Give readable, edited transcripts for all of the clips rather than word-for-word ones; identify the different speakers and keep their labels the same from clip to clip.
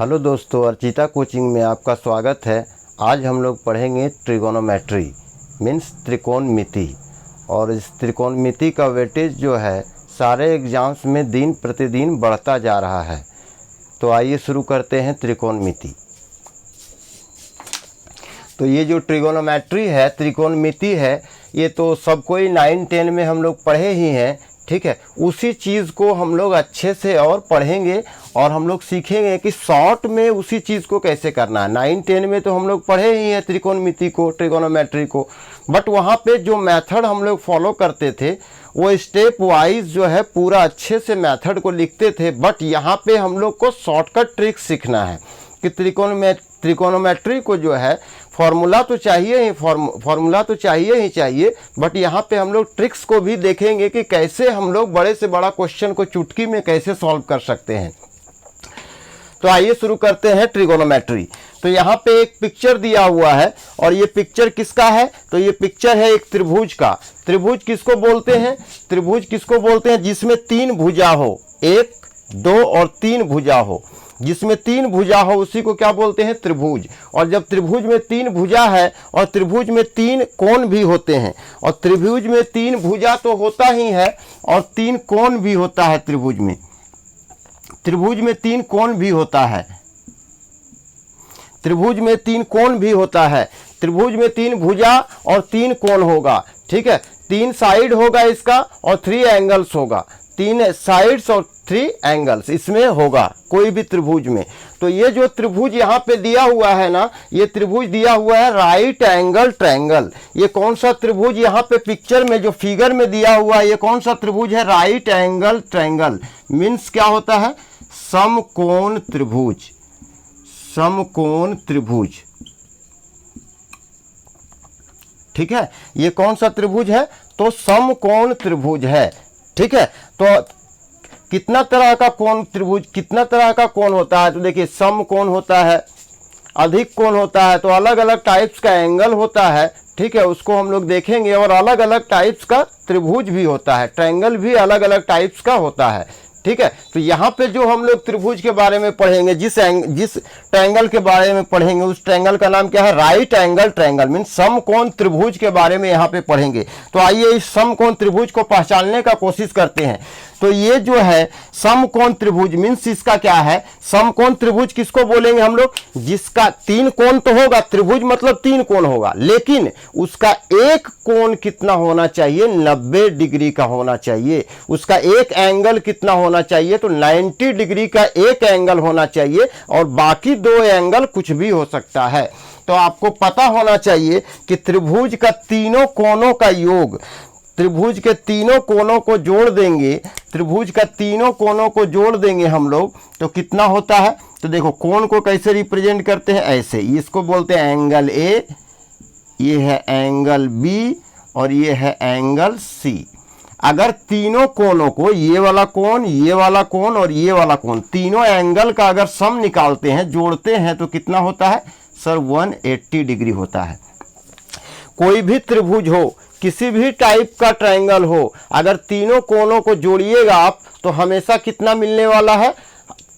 Speaker 1: Hello दोस्तों, Archita coaching में आपका स्वागत है। आज हम लोग पढ़ेंगे ट्रिगोनोमेट्री मीन्स त्रिकोणमिति। और इस त्रिकोणमिति का वेटेज जो है सारे एग्ज़ाम्स में दिन प्रतिदिन बढ़ता जा रहा है। तो आइए शुरू करते हैं त्रिकोणमिति। तो ये जो ट्रिगोनोमेट्री है, त्रिकोणमिति है, ये तो सब कोई 9-10 में हम लोग पढ़े ही हैं। ठीक है, उसी चीज़ को हम लोग अच्छे से और पढ़ेंगे और हम लोग सीखेंगे कि शॉर्ट में उसी चीज़ को कैसे करना है। 9-10 में तो हम लोग पढ़े ही हैं त्रिकोणमिति को, ट्रिगोनोमेट्री को, बट वहाँ पे जो मेथड हम लोग फॉलो करते थे वो स्टेप वाइज जो है पूरा अच्छे से मेथड को लिखते थे। बट यहाँ पे हम लोग को शॉर्टकट ट्रिक सीखना है कि त्रिकोणोमेट्री को जो है फार्मूला तो चाहिए ही, फार्मूला तो चाहिए ही चाहिए, बट यहाँ पे हम लोग ट्रिक्स को भी देखेंगे कि कैसे हम लोग बड़े से बड़ा क्वेश्चन को चुटकी में कैसे सॉल्व कर सकते हैं। तो आइए शुरू करते हैं ट्रिगोनोमेट्री। तो यहाँ पे एक पिक्चर दिया हुआ है और ये पिक्चर किसका है? तो ये पिक्चर है एक त्रिभुज का। त्रिभुज किसको बोलते हैं? त्रिभुज किसको बोलते हैं? जिसमें 3 भुजा हो, 1, 2 और 3 भुजा हो। जिसमें 3 भुजा हो उसी को क्या बोलते हैं? त्रिभुज। और जब त्रिभुज में 3 भुजा है और त्रिभुज में 3 कोण भी होते हैं, और त्रिभुज में 3 भुजा तो होता ही है और 3 कोण भी होता है। त्रिभुज में 3 कोण भी होता है। त्रिभुज में 3 कोण भी होता है। त्रिभुज में 3 भुजा और 3 कोण होगा। ठीक है, 3 साइड होगा इसका और 3 एंगल्स होगा। 3 साइड्स और 3 एंगल्स इसमें होगा कोई भी त्रिभुज में। तो ये जो त्रिभुज यहाँ पे दिया हुआ है ना, ये त्रिभुज दिया हुआ है राइट एंगल ट्रायंगल। ये कौन सा त्रिभुज यहाँ पे पिक्चर में जो फिगर में दिया हुआ है, ये कौन सा त्रिभुज है? Right angle triangle. मीन्स क्या होता है? समकोण त्रिभुज। समकोण त्रिभुज। ठीक है, ये कौन सा त्रिभुज है? तो समकोण त्रिभुज है। ठीक है, तो कितना तरह का कोण त्रिभुज, कितना तरह का कोण होता है? तो देखिए, समकोण होता है, अधिक कोण होता है, तो अलग अलग टाइप्स का एंगल होता है। ठीक है, उसको हम लोग देखेंगे। और अलग अलग टाइप्स का त्रिभुज भी होता है, ट्रायंगल भी अलग अलग टाइप्स का होता है। ठीक है, तो यहाँ पे जो हम लोग त्रिभुज के बारे में पढ़ेंगे, जिस ट्रायंगल के बारे में पढ़ेंगे, उस ट्रायंगल का नाम क्या है? Right angle triangle. मीन्स समकोण त्रिभुज के बारे में यहाँ पे पढ़ेंगे। तो आइए इस समकोण त्रिभुज को पहचानने का कोशिश करते हैं। तो ये जो है समकोण त्रिभुज मीन्स इसका क्या है? समकोण त्रिभुज किसको बोलेंगे हम लोग? जिसका 3 कोण तो होगा, त्रिभुज मतलब 3 कोण होगा, लेकिन उसका एक कोण कितना होना चाहिए? 90 डिग्री का होना चाहिए। उसका एक एंगल कितना होना चाहिए? तो 90 डिग्री का एक एंगल होना चाहिए, और बाकी 2 एंगल कुछ भी हो सकता है। तो आपको पता होना चाहिए कि त्रिभुज का तीनों कोणों का योग, त्रिभुज के तीनों कोणों को जोड़ देंगे, त्रिभुज का तीनों कोणों को जोड़ देंगे हम लोग, तो कितना होता है? तो देखो, कोण को कैसे रिप्रेजेंट करते हैं? ऐसे, इसको बोलते हैं एंगल ए, ये है एंगल बी और ये है एंगल सी। अगर तीनों कोणों को, ये वाला कोण, ये वाला कोण और ये वाला कोण, तीनों एंगल का अगर सम निकालते हैं, जोड़ते हैं, तो कितना होता है? सर 180 डिग्री होता है। कोई भी त्रिभुज हो, किसी भी टाइप का ट्रायंगल हो, अगर तीनों कोणों को जोड़िएगा आप तो हमेशा कितना मिलने वाला है?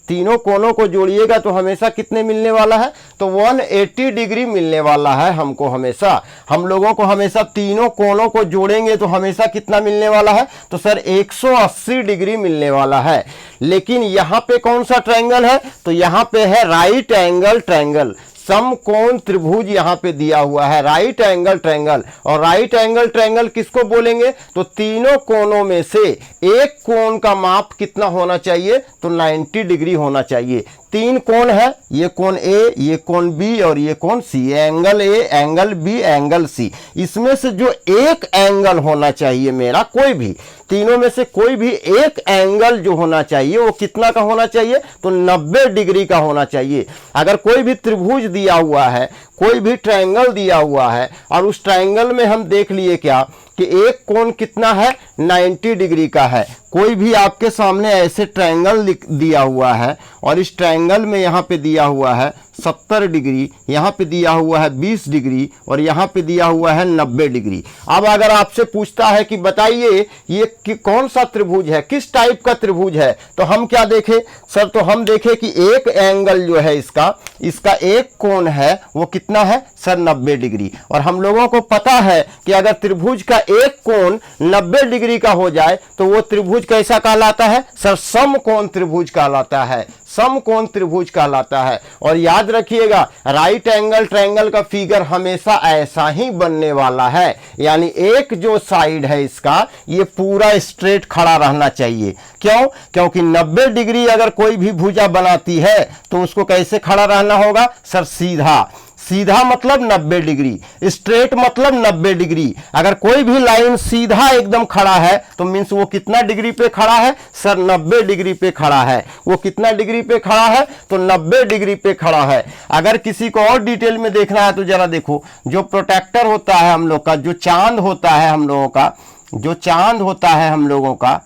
Speaker 1: तीनों कोणों को जोड़िएगा तो हमेशा कितने मिलने वाला है? तो 180 डिग्री मिलने वाला है हमको हमेशा। हम लोगों को हमेशा तीनों कोणों को जोड़ेंगे तो हमेशा कितना मिलने वाला है? तो सर 180 डिग्री मिलने वाला है। लेकिन यहाँ पे कौन सा ट्रायंगल है? तो यहाँ पे है राइट एंगल ट्रायंगल। समकोण त्रिभुज यहाँ पे दिया हुआ है, राइट एंगल ट्रायंगल। और राइट एंगल ट्रायंगल किसको बोलेंगे? तो तीनों कोणों में से एक कोण का माप कितना होना चाहिए? तो 90 डिग्री होना चाहिए। 3 कोण है, ये कोण ए, ये कोण बी और ये कोण C. Angle A, angle B, angle C. इसमें से जो एक एंगल होना चाहिए मेरा, कोई भी तीनों में से कोई भी एक एंगल जो होना चाहिए वो कितना का होना चाहिए? तो 90 डिग्री का होना चाहिए। अगर कोई भी त्रिभुज दिया हुआ है, कोई भी ट्रायंगल दिया हुआ है, और उस ट्रायंगल में हम देख लिए क्या कि एक कोण कितना है? 90 डिग्री का है। कोई भी आपके सामने ऐसे ट्रायंगल दिया हुआ है और इस ट्रायंगल में यहाँ पे दिया हुआ है 70 डिग्री, यहाँ पे दिया हुआ है 20 डिग्री और यहाँ पे दिया हुआ है 90 डिग्री। अब अगर आपसे पूछता है कि बताइए ये कि कौन सा त्रिभुज है, किस टाइप का त्रिभुज है, तो हम क्या देखें सर, तो हम देखें कि एक एंगल जो है इसका एक कोण है वो कितना है सर 90 डिग्री। और हम लोगों को पता है कि अगर त्रिभुज का एक कोण 90 डिग्री का हो जाए तो वो त्रिभुज कैसा कहलाता है सर, समकोण त्रिभुज कहलाता है, समकोण त्रिभुज कहलाता है। और याद रखिएगा राइट एंगल ट्रायंगल का फिगर हमेशा ऐसा ही बनने वाला है, यानी एक जो साइड है इसका ये पूरा स्ट्रेट खड़ा रहना चाहिए। क्यों? क्योंकि 90 डिग्री अगर कोई भी भुजा बनाती है तो उसको कैसे खड़ा रहना होगा सर, सीधा। सीधा मतलब 90 डिग्री, स्ट्रेट मतलब 90 डिग्री। अगर कोई भी लाइन सीधा एकदम खड़ा है तो मीन्स वो कितना डिग्री पे खड़ा है सर, 90 डिग्री पे खड़ा है। वो कितना डिग्री पे खड़ा है तो 90 डिग्री पे खड़ा है। अगर किसी को और डिटेल में देखना है तो जरा देखो, जो प्रोटेक्टर होता है हम लोग का, जो चांद होता है हम लोगों का, जो चांद होता है हम लोगों का,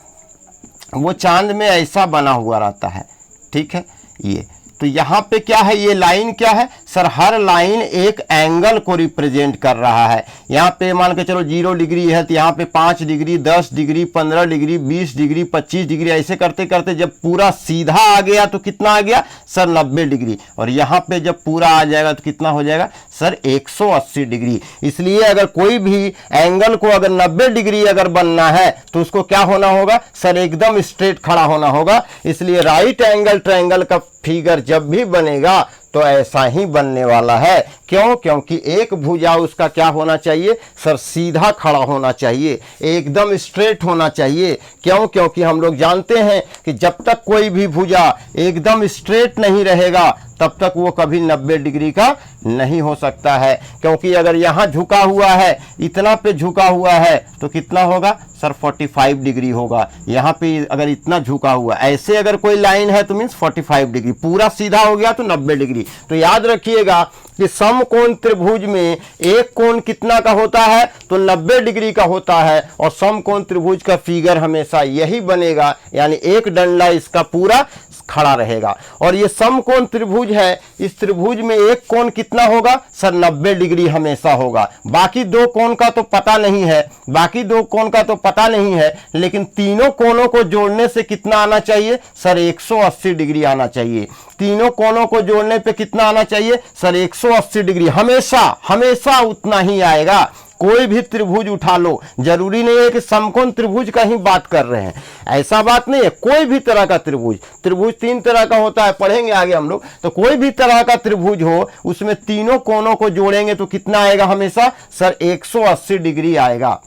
Speaker 1: वो चांद में ऐसा बना हुआ रहता है, ठीक है। ये तो यहाँ पे क्या है, ये लाइन क्या है सर, हर लाइन एक एंगल को रिप्रेजेंट कर रहा है। यहाँ पे मान के चलो 0 डिग्री है तो यहाँ पे 5 degree, 10 degree, 15 degree, 20 degree, 25 degree, ऐसे करते करते जब पूरा सीधा आ गया तो कितना आ गया सर 90 डिग्री। और यहाँ पे जब पूरा आ जाएगा तो कितना हो जाएगा सर 180 डिग्री। इसलिए अगर कोई भी एंगल को अगर 90 डिग्री अगर बनना है तो उसको क्या होना होगा सर, एकदम स्ट्रेट खड़ा होना होगा। इसलिए राइट एंगल ट्रायंगल का फिगर जब भी बनेगा तो ऐसा ही बनने वाला है। क्यों? क्योंकि एक भुजा उसका क्या होना चाहिए सर, सीधा खड़ा होना चाहिए, एकदम स्ट्रेट होना चाहिए। क्यों? क्योंकि हम लोग जानते हैं कि जब तक कोई भी भुजा एकदम स्ट्रेट नहीं रहेगा तब तक वो कभी 90 डिग्री का नहीं हो सकता है। क्योंकि अगर यहाँ झुका हुआ है, इतना पे झुका हुआ है तो कितना होगा सर 45 डिग्री होगा। यहाँ पे अगर इतना झुका हुआ, ऐसे अगर कोई लाइन है तो मीन्स 45 डिग्री, पूरा सीधा हो गया तो 90 डिग्री। तो याद रखिएगा कि समकोण त्रिभुज में एक कोण कितना का होता है तो 90 डिग्री का होता है। और समकोण त्रिभुज का फिगर हमेशा यही बनेगा, यानी एक डंडा इसका पूरा खड़ा रहेगा। और ये समकोण त्रिभुज है, इस त्रिभुज में एक कोण कितना होगा सर 90 डिग्री हमेशा होगा। बाकी दो कोण का तो पता नहीं है, बाकी दो कोण का तो पता नहीं है, लेकिन तीनों कोणों को जोड़ने से कितना आना चाहिए सर 180 डिग्री आना चाहिए। तीनों कोणों को जोड़ने पे कितना आना चाहिए सर 180 डिग्री, हमेशा हमेशा उतना ही आएगा। कोई भी त्रिभुज उठा लो, जरूरी नहीं है कि समकोण त्रिभुज का ही बात कर रहे हैं, ऐसा बात नहीं है। कोई भी तरह का त्रिभुज, त्रिभुज 3 तरह का होता है, पढ़ेंगे आगे हम लोग। तो कोई भी तरह का त्रिभुज हो उसमें तीनों कोणों को जोड़ेंगे तो कितना आएगा हमेशा सर 180 डिग्री आएगा।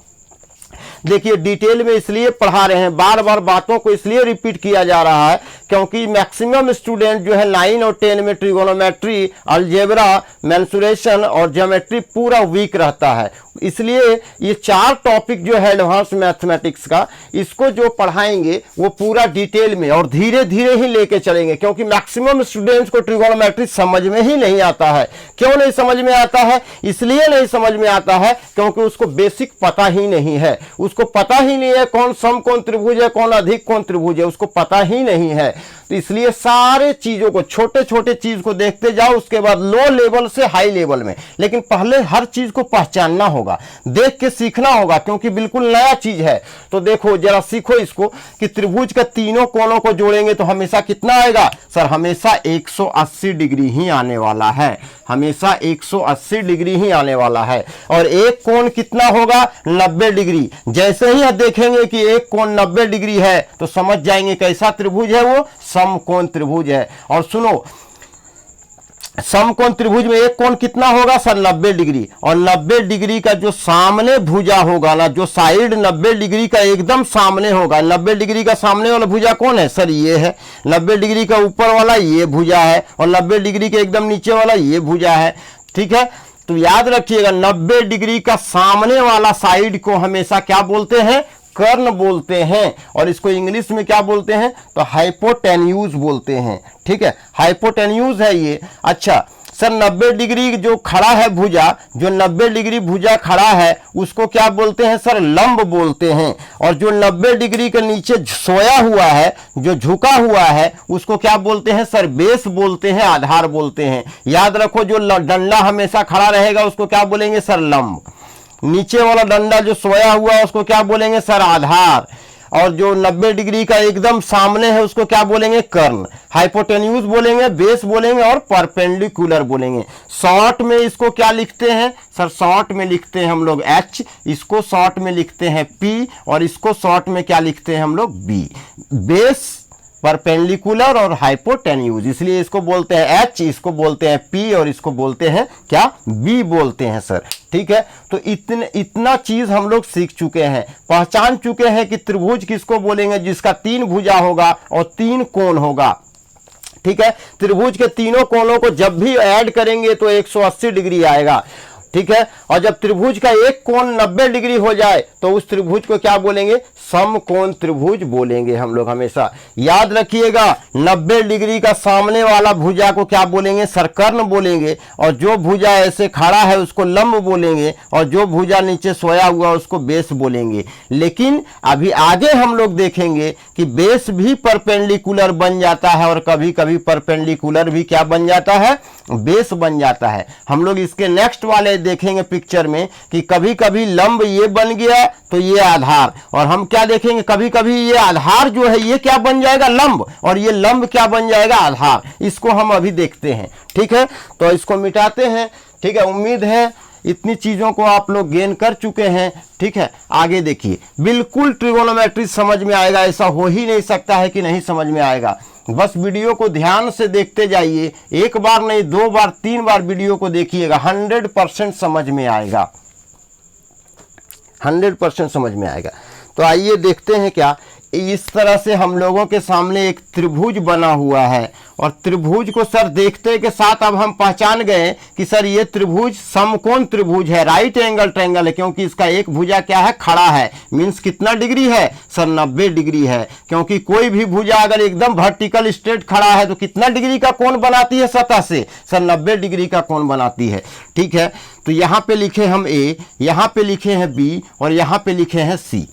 Speaker 1: देखिए डिटेल में इसलिए पढ़ा रहे हैं, बार बार बातों को इसलिए रिपीट किया जा रहा है क्योंकि मैक्सिमम स्टूडेंट जो है 9 और 10 में ट्रिगोनोमेट्री, अलजेब्रा, मेंसुरेशन और ज्योमेट्री पूरा वीक रहता है। इसलिए ये 4 टॉपिक जो है एडवांस मैथमेटिक्स का, इसको जो पढ़ाएंगे वो पूरा डिटेल में और धीरे धीरे ही लेके चलेंगे, क्योंकि मैक्सिमम स्टूडेंट्स को ट्रिगोनोमेट्री समझ में ही नहीं आता है। क्यों नहीं समझ में आता है? इसलिए नहीं समझ में आता है क्योंकि उसको बेसिक पता ही नहीं है, उसको पता ही नहीं है कौन समकोण त्रिभुज है, कौन अधिक कोण त्रिभुज है, उसको पता ही नहीं है। तो इसलिए सारे चीजों को, छोटे छोटे चीज को देखते जाओ, उसके बाद लो लेवल से हाई लेवल में, लेकिन पहले हर चीज को पहचानना होगा, देख के सीखना होगा, क्योंकि बिल्कुल नया चीज है। तो देखो जरा सीखो इसको कि त्रिभुज के तीनों कोणों को जोड़ेंगे तो हमेशा कितना आएगा सर, हमेशा 180 डिग्री ही आने वाला है, हमेशा 180 डिग्री ही आने वाला है। और एक कोण कितना होगा 90 डिग्री। जैसे ही देखेंगे कि एक कोण 90 डिग्री है तो समझ जाएंगे कैसा त्रिभुज है, वो समकोण त्रिभुज है। और सुनो, समकोण त्रिभुज में एक कोण कितना होगा सर 90 डिग्री। और 90 डिग्री का जो सामने भुजा होगा ना, जो साइड 90 डिग्री का एकदम सामने होगा, 90 डिग्री का सामने वाला भुजा कौन है सर, ये है। 90 डिग्री का ऊपर वाला ये भुजा है और 90 डिग्री के एकदम नीचे वाला ये भुजा है, ठीक है। तो याद रखिएगा 90 डिग्री का सामने वाला साइड को हमेशा क्या बोलते हैं, कर्ण बोलते हैं। और इसको इंग्लिश में क्या बोलते हैं तो हाइपोटेन्यूज बोलते हैं, ठीक है, हाइपोटेन्यूज है ये। अच्छा सर 90 डिग्री जो खड़ा है भुजा, जो 90 डिग्री भुजा खड़ा है उसको क्या बोलते हैं सर? लंब बोलते हैं। और जो 90 डिग्री के नीचे सोया हुआ है, जो झुका हुआ है, उसको क्या बोलते हैं सर? बेस बोलते हैं, आधार बोलते हैं। याद रखो, जो डंडा हमेशा खड़ा रहेगा उसको क्या बोलेंगे सर? लंब। नीचे वाला डंडा जो सोया हुआ है उसको क्या बोलेंगे सर? आधार। और जो 90 डिग्री का एकदम सामने है उसको क्या बोलेंगे? कर्ण। हाइपोटेन्यूज बोलेंगे, बेस बोलेंगे और परपेंडिकुलर बोलेंगे। शॉर्ट में इसको क्या लिखते हैं सर? शॉर्ट में लिखते हैं हम लोग H, इसको शॉर्ट में लिखते हैं P, और इसको शॉर्ट में क्या लिखते हैं हम लोग? B। बेस, परपेंडिकुलर और हाइपोटेन्यूज, इसलिए इसको बोलते हैं H, इसको बोलते हैं P और इसको बोलते हैं क्या? B बोलते हैं सर। ठीक है, तो इतना चीज हम लोग सीख चुके हैं, पहचान चुके हैं कि त्रिभुज किसको बोलेंगे? जिसका 3 भुजा होगा और 3 कोण होगा। ठीक है, त्रिभुज के तीनों कोणों को जब भी ऐड करेंगे तो 180 डिग्री आएगा। ठीक है, और जब त्रिभुज का एक कोण 90 डिग्री हो जाए तो उस त्रिभुज को क्या बोलेंगे? समकोण त्रिभुज बोलेंगे हम लोग हमेशा। याद रखिएगा, 90 डिग्री का सामने वाला भुजा को क्या बोलेंगे सर? कर्ण बोलेंगे। और जो भुजा ऐसे खड़ा है उसको लंब बोलेंगे, और जो भुजा नीचे सोया हुआ उसको बेस बोलेंगे। लेकिन अभी आगे हम लोग देखेंगे कि बेस भी परपेंडिकुलर बन जाता है और कभी कभी परपेंडिकुलर भी क्या बन जाता है? बेस बन जाता है। हम लोग इसके नेक्स्ट वाले देखेंगे पिक्चर में कि कभी कभी लंब ये बन गया तो ये आधार, और हम क्या देखेंगे? कभी कभी ये आधार जो है ये क्या बन जाएगा? लंब, और ये लंब क्या बन जाएगा? आधार। इसको हम अभी देखते हैं। ठीक है, तो इसको मिटाते हैं। ठीक है, उम्मीद है इतनी चीजों को आप लोग गेन कर चुके हैं। ठीक है, आगे देखिए, बिल्कुल ट्रिगोनोमेट्री समझ में आएगा, ऐसा हो ही नहीं सकता है कि नहीं समझ में आएगा। बस वीडियो को ध्यान से देखते जाइए, एक बार नहीं 2 बार 3 बार वीडियो को देखिएगा, 100% समझ में आएगा, 100% समझ में आएगा। तो आइए देखते हैं क्या इस तरह से हम लोगों के सामने एक त्रिभुज बना हुआ है, और त्रिभुज को सर देखते के साथ अब हम पहचान गए कि सर ये त्रिभुज समकोण त्रिभुज है, राइट एंगल ट्रायंगल है, क्योंकि इसका एक भुजा क्या है? खड़ा है। मीन्स कितना डिग्री है सर? 90 डिग्री है। क्योंकि कोई भी भुजा अगर एकदम वर्टिकल स्ट्रेट खड़ा है तो कितना डिग्री का कोण बनाती है सतह से? सर 90 डिग्री का कोण बनाती है। ठीक है, तो यहाँ पे लिखे हम A, यहाँ पे लिखे हैं B और यहाँ पे लिखे हैं C।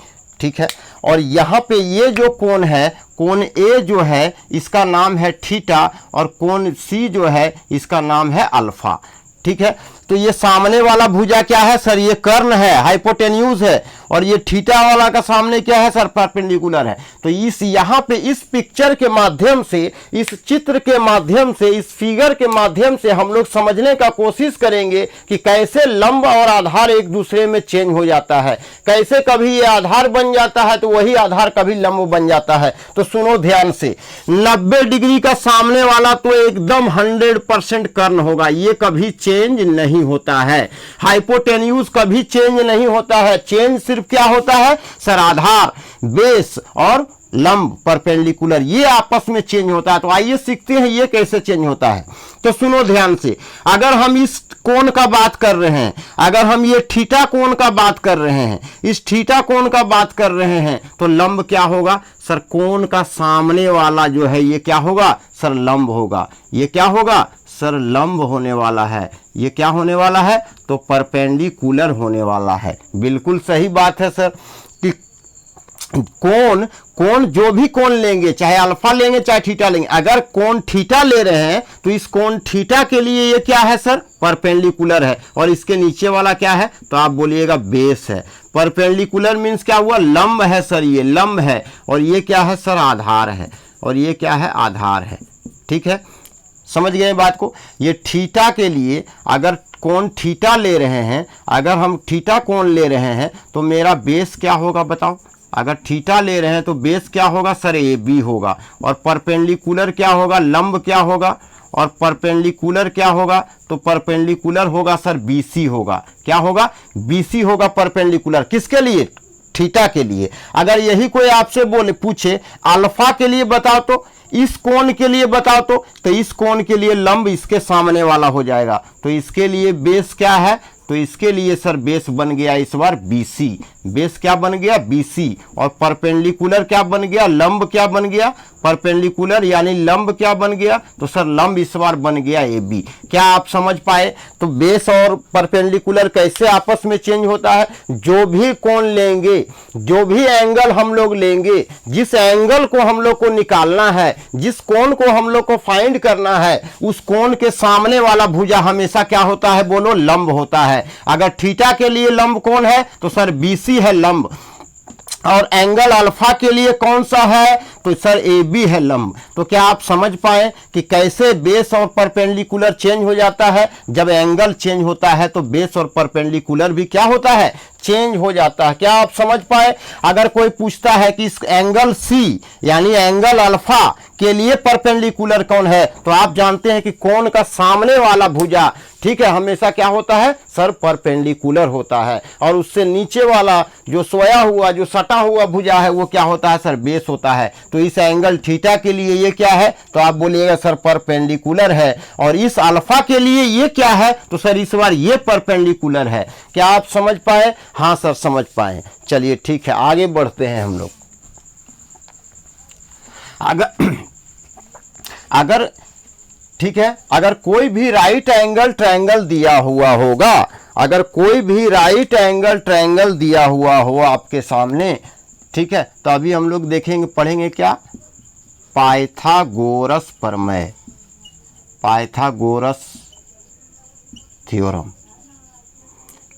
Speaker 1: ठीक है, और यहाँ पे ये जो कोण है, कोण A जो है इसका नाम है थीटा, और कोण C जो है इसका नाम है अल्फा। ठीक है, तो ये सामने वाला भुजा क्या है सर? ये कर्ण है, हाइपोटेन्यूज है, और ये थीटा वाला का सामने क्या है सर? परपेंडिकुलर है। तो इस यहाँ पे इस पिक्चर के माध्यम से, इस चित्र के माध्यम से, इस फिगर के माध्यम से हम लोग समझने का कोशिश करेंगे कि कैसे लंब और आधार एक दूसरे में चेंज हो जाता है, कैसे कभी ये आधार बन जाता है तो वही आधार कभी लंब बन जाता है। तो सुनो ध्यान से, 90 डिग्री का सामने वाला तो एकदम 100% कर्ण होगा, ये कभी चेंज नहीं होता है। हाइपोटेन्यूज कभी चेंज नहीं होता है। चेंज सिर्फ क्या होता है सर? आधार, बेस और लंब, परपेंडिकुलर, ये आपस में चेंज होता है। तो आइए सीखते हैं ये कैसे चेंज होता है। तो सुनो ध्यान से, अगर हम इस कोण का बात कर रहे हैं, अगर हम ये थीटा कोण का बात कर रहे हैं, इस थीटा कोण का बात कर रहे हैं, तो लंब क्या होगा सर? कोण का सामने वाला जो है ये क्या होगा सर? लंब होगा। ये क्या होगा सर? लंब होने वाला है। ये क्या होने वाला है? तो परपेंडिकुलर होने वाला है। बिल्कुल सही बात है सर कि कोण जो भी कोण लेंगे, चाहे अल्फा लेंगे चाहे थीटा लेंगे, अगर कोण थीटा ले रहे हैं तो इस कोण थीटा के लिए ये क्या है सर? परपेंडिकुलर है। और इसके नीचे वाला क्या है? तो आप बोलिएगा बेस है। परपेंडिकुलर मीन्स क्या हुआ? लंब है सर, ये लंब है। और ये क्या है सर? आधार है। और ये क्या है? आधार है। ठीक है, समझ गए बात को? ये थीटा के लिए अगर कोण थीटा ले रहे हैं, अगर हम थीटा कोण ले रहे हैं तो मेरा बेस क्या होगा बताओ? अगर थीटा ले रहे हैं तो बेस क्या होगा सर? AB होगा। और परपेंडिकुलर क्या होगा? लंब क्या होगा? और परपेंडिकुलर क्या होगा? तो परपेंडिकुलर होगा सर BC होगा। क्या होगा? BC होगा परपेंडिकुलर। किसके लिए? थीटा के लिए। अगर यही कोई आपसे पूछे अल्फा के लिए बताओ, तो इस कोण के लिए बताओ, तो इस कोण के लिए लंब इसके सामने वाला हो जाएगा। तो इसके लिए बेस क्या है? तो इसके लिए सर बेस बन गया इस बार BC। बेस क्या बन गया BC, और परपेंडिकुलर क्या बन गया, लंब क्या बन गया, परपेंडिकुलर यानी लंब क्या बन गया, तो सर लंब इस बार बन गया AB। क्या आप समझ पाए? तो बेस और परपेंडिकुलर कैसे आपस में चेंज होता है, जो भी कोण लेंगे, जो भी एंगल हम लोग लेंगे, जिस एंगल को हम लोग को निकालना है, जिस कोण को हम लोग को फाइंड करना है, उस कोण के सामने वाला भुजा हमेशा क्या होता है, बोलो, लंब होता है। अगर थीटा के लिए लंब कौन है, तो सर BC है लंब, और एंगल अल्फा के लिए कौन सा है, तो सर AB है लंब। तो क्या आप समझ पाए कि कैसे बेस और परपेंडिकुलर चेंज हो जाता है? जब एंगल चेंज होता है तो बेस और परपेंडिकुलर भी क्या होता है, चेंज हो जाता है। क्या आप समझ पाए? अगर कोई पूछता है कि इस एंगल C यानी एंगल अल्फा के लिए परपेंडिकुलर कौन है, तो आप जानते हैं कि कोण का सामने वाला भुजा, ठीक है, हमेशा क्या होता है सर, परपेंडिकुलर होता है, और उससे नीचे वाला जो सोया हुआ, जो सटा हुआ भुजा है, वो क्या होता है सर, बेस होता है। तो इस एंगल थीटा के लिए ये क्या है, तो आप बोलिएगा सर परपेंडिकुलर है, और इस अल्फा के लिए ये क्या है, तो सर इस बार ये परपेंडिकुलर है। क्या आप समझ पाए? हाँ सर समझ पाए। चलिए ठीक है, आगे बढ़ते हैं हम लोग। अगर ठीक है, अगर कोई भी राइट एंगल ट्रायंगल दिया हुआ होगा, अगर कोई भी राइट एंगल ट्रायंगल दिया हुआ हो आपके सामने, ठीक है, तो अभी हम लोग देखेंगे, पढ़ेंगे क्या, पाइथागोरस प्रमेय, पाइथागोरस थ्योरम।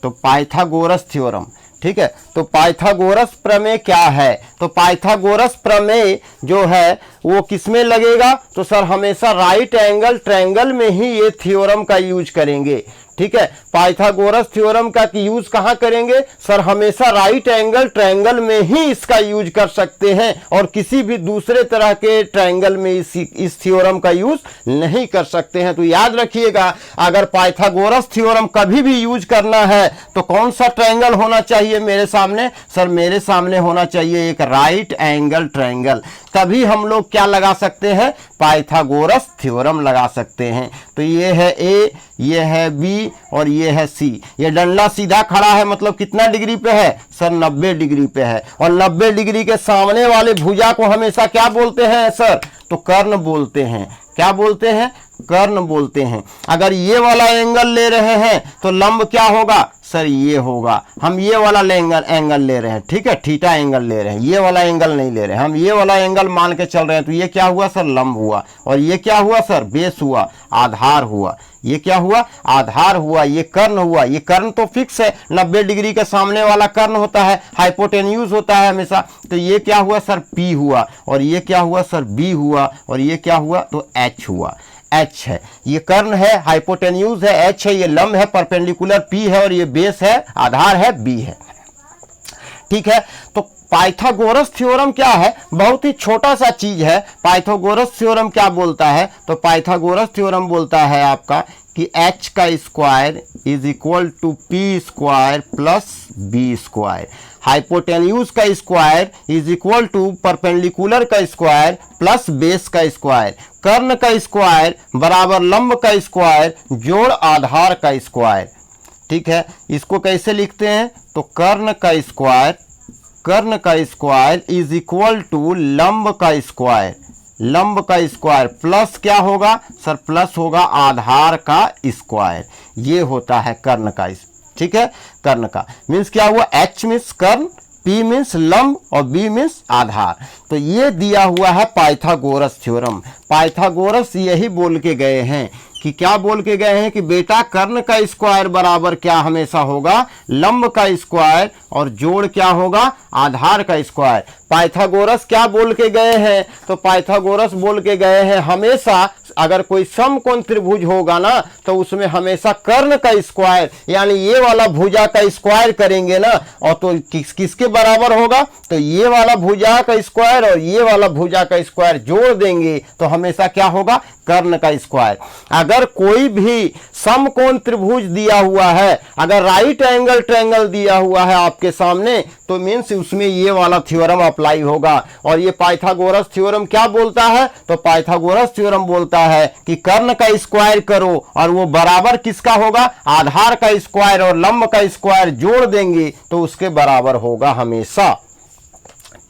Speaker 1: तो पाइथागोरस थ्योरम, ठीक है, तो पाइथागोरस प्रमेय क्या है, तो पाइथागोरस प्रमेय जो है वो किसमें लगेगा, तो सर हमेशा राइट एंगल ट्रायंगल में ही ये थ्योरम का यूज करेंगे। ठीक है, पाइथागोरस थ्योरम का यूज कहां करेंगे, सर हमेशा राइट एंगल ट्रायंगल में ही इसका यूज कर सकते हैं, और किसी भी दूसरे तरह के ट्रायंगल में इस थ्योरम का यूज नहीं कर सकते हैं। तो याद रखिएगा, अगर पाइथागोरस थ्योरम कभी भी यूज करना है तो कौन सा ट्रायंगल होना चाहिए मेरे सामने, सर मेरे सामने होना चाहिए एक राइट एंगल ट्रायंगल, तभी हम लोग क्या लगा सकते हैं, पाइथागोरस थ्योरम लगा सकते हैं। तो ये है A, ये है B और ये है C। ये डंडा सीधा खड़ा है, मतलब कितना डिग्री पे है, सर 90 डिग्री पे है, और 90 डिग्री के सामने वाले भुजा को हमेशा क्या बोलते हैं सर, तो कर्ण बोलते हैं। क्या बोलते हैं, कर्ण बोलते हैं। अगर ये वाला एंगल ले रहे हैं तो लंब क्या होगा, सर ये होगा। हम ये वाला एंगल ले रहे हैं, ठीक है, थीटा एंगल ले रहे हैं, ये वाला एंगल नहीं ले रहे हैं, हम ये वाला एंगल मान के चल रहे हैं। तो ये क्या हुआ सर, लंब हुआ, और ये क्या हुआ सर, बेस हुआ, आधार हुआ। ये क्या हुआ, आधार हुआ, ये कर्ण हुआ। ये कर्ण तो फिक्स है, 90 डिग्री के सामने वाला कर्ण होता है, हाइपोटेन्यूज होता है हमेशा। तो ये क्या हुआ सर, P हुआ, और ये क्या हुआ सर, B हुआ, और ये क्या हुआ, तो H हुआ। H है, ये कर्ण है, हाइपोटेन्यूज है, H है, ये लंब है, परपेंडिकुलर P है, और ये बेस है, आधार है, B है। ठीक है, तो पाइथागोरस थ्योरम क्या है, बहुत ही छोटा सा चीज है। पाइथागोरस थ्योरम क्या बोलता है, तो पाइथागोरस थ्योरम बोलता है आपका कि h का square is equal to P square plus B square, hypotenuse का square is equal to perpendicular का स्क्वायर प्लस बेस का स्क्वायर, कर्ण का स्क्वायर बराबर लंब का स्क्वायर जोड़ आधार का स्क्वायर। ठीक है, इसको कैसे लिखते हैं, तो कर्ण का स्क्वायर इज इक्वल टू लंब का स्क्वायर, लंब का स्क्वायर प्लस क्या होगा सर, प्लस होगा आधार का स्क्वायर। ये होता है कर्ण का। ठीक है, कर्ण का मीन्स क्या हुआ, H मीन्स कर्ण, P मीन्स लंब और B मीन्स आधार। तो ये दिया हुआ है पाइथागोरस थ्योरम। पाइथागोरस यही बोल के गए हैं कि क्या बोल के गए हैं कि बेटा कर्ण का स्क्वायर बराबर क्या हमेशा होगा, लंब का स्क्वायर और जोड़ क्या होगा, आधार का स्क्वायर। पाइथागोरस क्या बोल के गए हैं, तो पाइथागोरस बोल के गए हैं हमेशा अगर कोई समकोण त्रिभुज होगा ना, तो उसमें हमेशा कर्ण का स्क्वायर यानी ये वाला भुजा का स्क्वायर करेंगे ना, और तो किसके बराबर होगा, तो ये वाला भुजा का स्क्वायर और ये वाला भुजा का स्क्वायर जोड़ देंगे तो हमेशा क्या होगा, कर्ण का स्क्वायर। अगर कोई भी समकोण त्रिभुज दिया हुआ है, अगर राइट एंगल ट्रायंगल दिया हुआ है आपके सामने, तो मीन्स उसमें ये वाला थ्योरम अप्लाई होगा। और ये पाइथागोरस थ्योरम क्या बोलता है? तो पाइथागोरस थ्योरम बोलता है कि कर्ण का स्क्वायर करो और वो बराबर किसका होगा? आधार का स्क्वायर और लंब का स्क्वायर जोड़ देंगे तो उसके बराबर होगा हमेशा।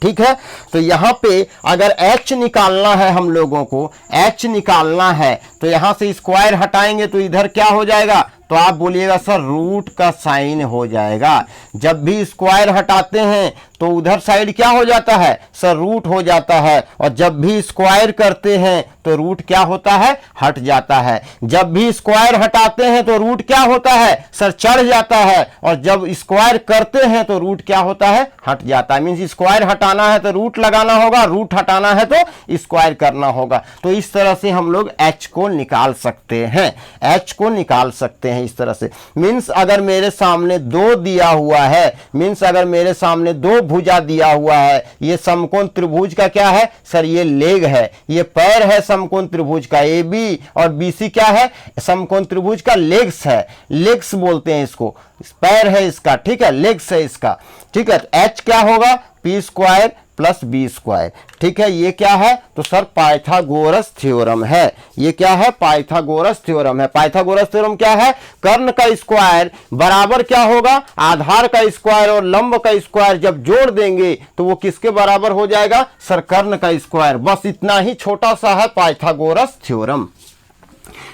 Speaker 1: ठीक है, तो यहां पे अगर h निकालना है, हम लोगों को h निकालना है, तो यहां से स्क्वायर हटाएंगे तो इधर क्या हो जाएगा? तो आप बोलिएगा सर रूट का साइन हो जाएगा। जब भी स्क्वायर हटाते हैं तो उधर साइड क्या हो जाता है? सर रूट हो जाता है। और जब भी स्क्वायर करते हैं तो रूट क्या होता है? हट जाता है। जब भी स्क्वायर हटाते हैं तो रूट क्या होता है? सर चढ़ जाता है। और जब स्क्वायर करते हैं तो रूट क्या होता है? हट जाता है। मीन्स स्क्वायर हटाना है तो रूट लगाना होगा, रूट हटाना है तो स्क्वायर करना होगा। तो इस तरह से हम लोग h को निकाल सकते हैं, h को निकाल सकते हैं इस तरह से। मीन्स अगर मेरे सामने 2 दिया हुआ है, मीन्स अगर मेरे सामने 2 भुजा दिया हुआ है, ये समकोण त्रिभुज का क्या है? सर ये लेग है, ये पैर है समकोण त्रिभुज का। AB और BC क्या है? समकोण त्रिभुज का लेग्स है, लेग्स बोलते हैं इसको, पैर है इसका। ठीक है, लेग्स है इसका। ठीक है, तो h क्या होगा? p square plus B square. ठीक है, ये क्या है? तो सर पाइथागोरस थ्योरम है। ये क्या है? पाइथागोरस थ्योरम है। पाइथागोरस थ्योरम क्या है? कर्ण का स्क्वायर बराबर क्या होगा? आधार का स्क्वायर और लंब का स्क्वायर जब जोड़ देंगे तो वो किसके बराबर हो जाएगा? सर कर्ण का स्क्वायर। बस इतना ही छोटा सा है पाइथागोरस थ्योरम।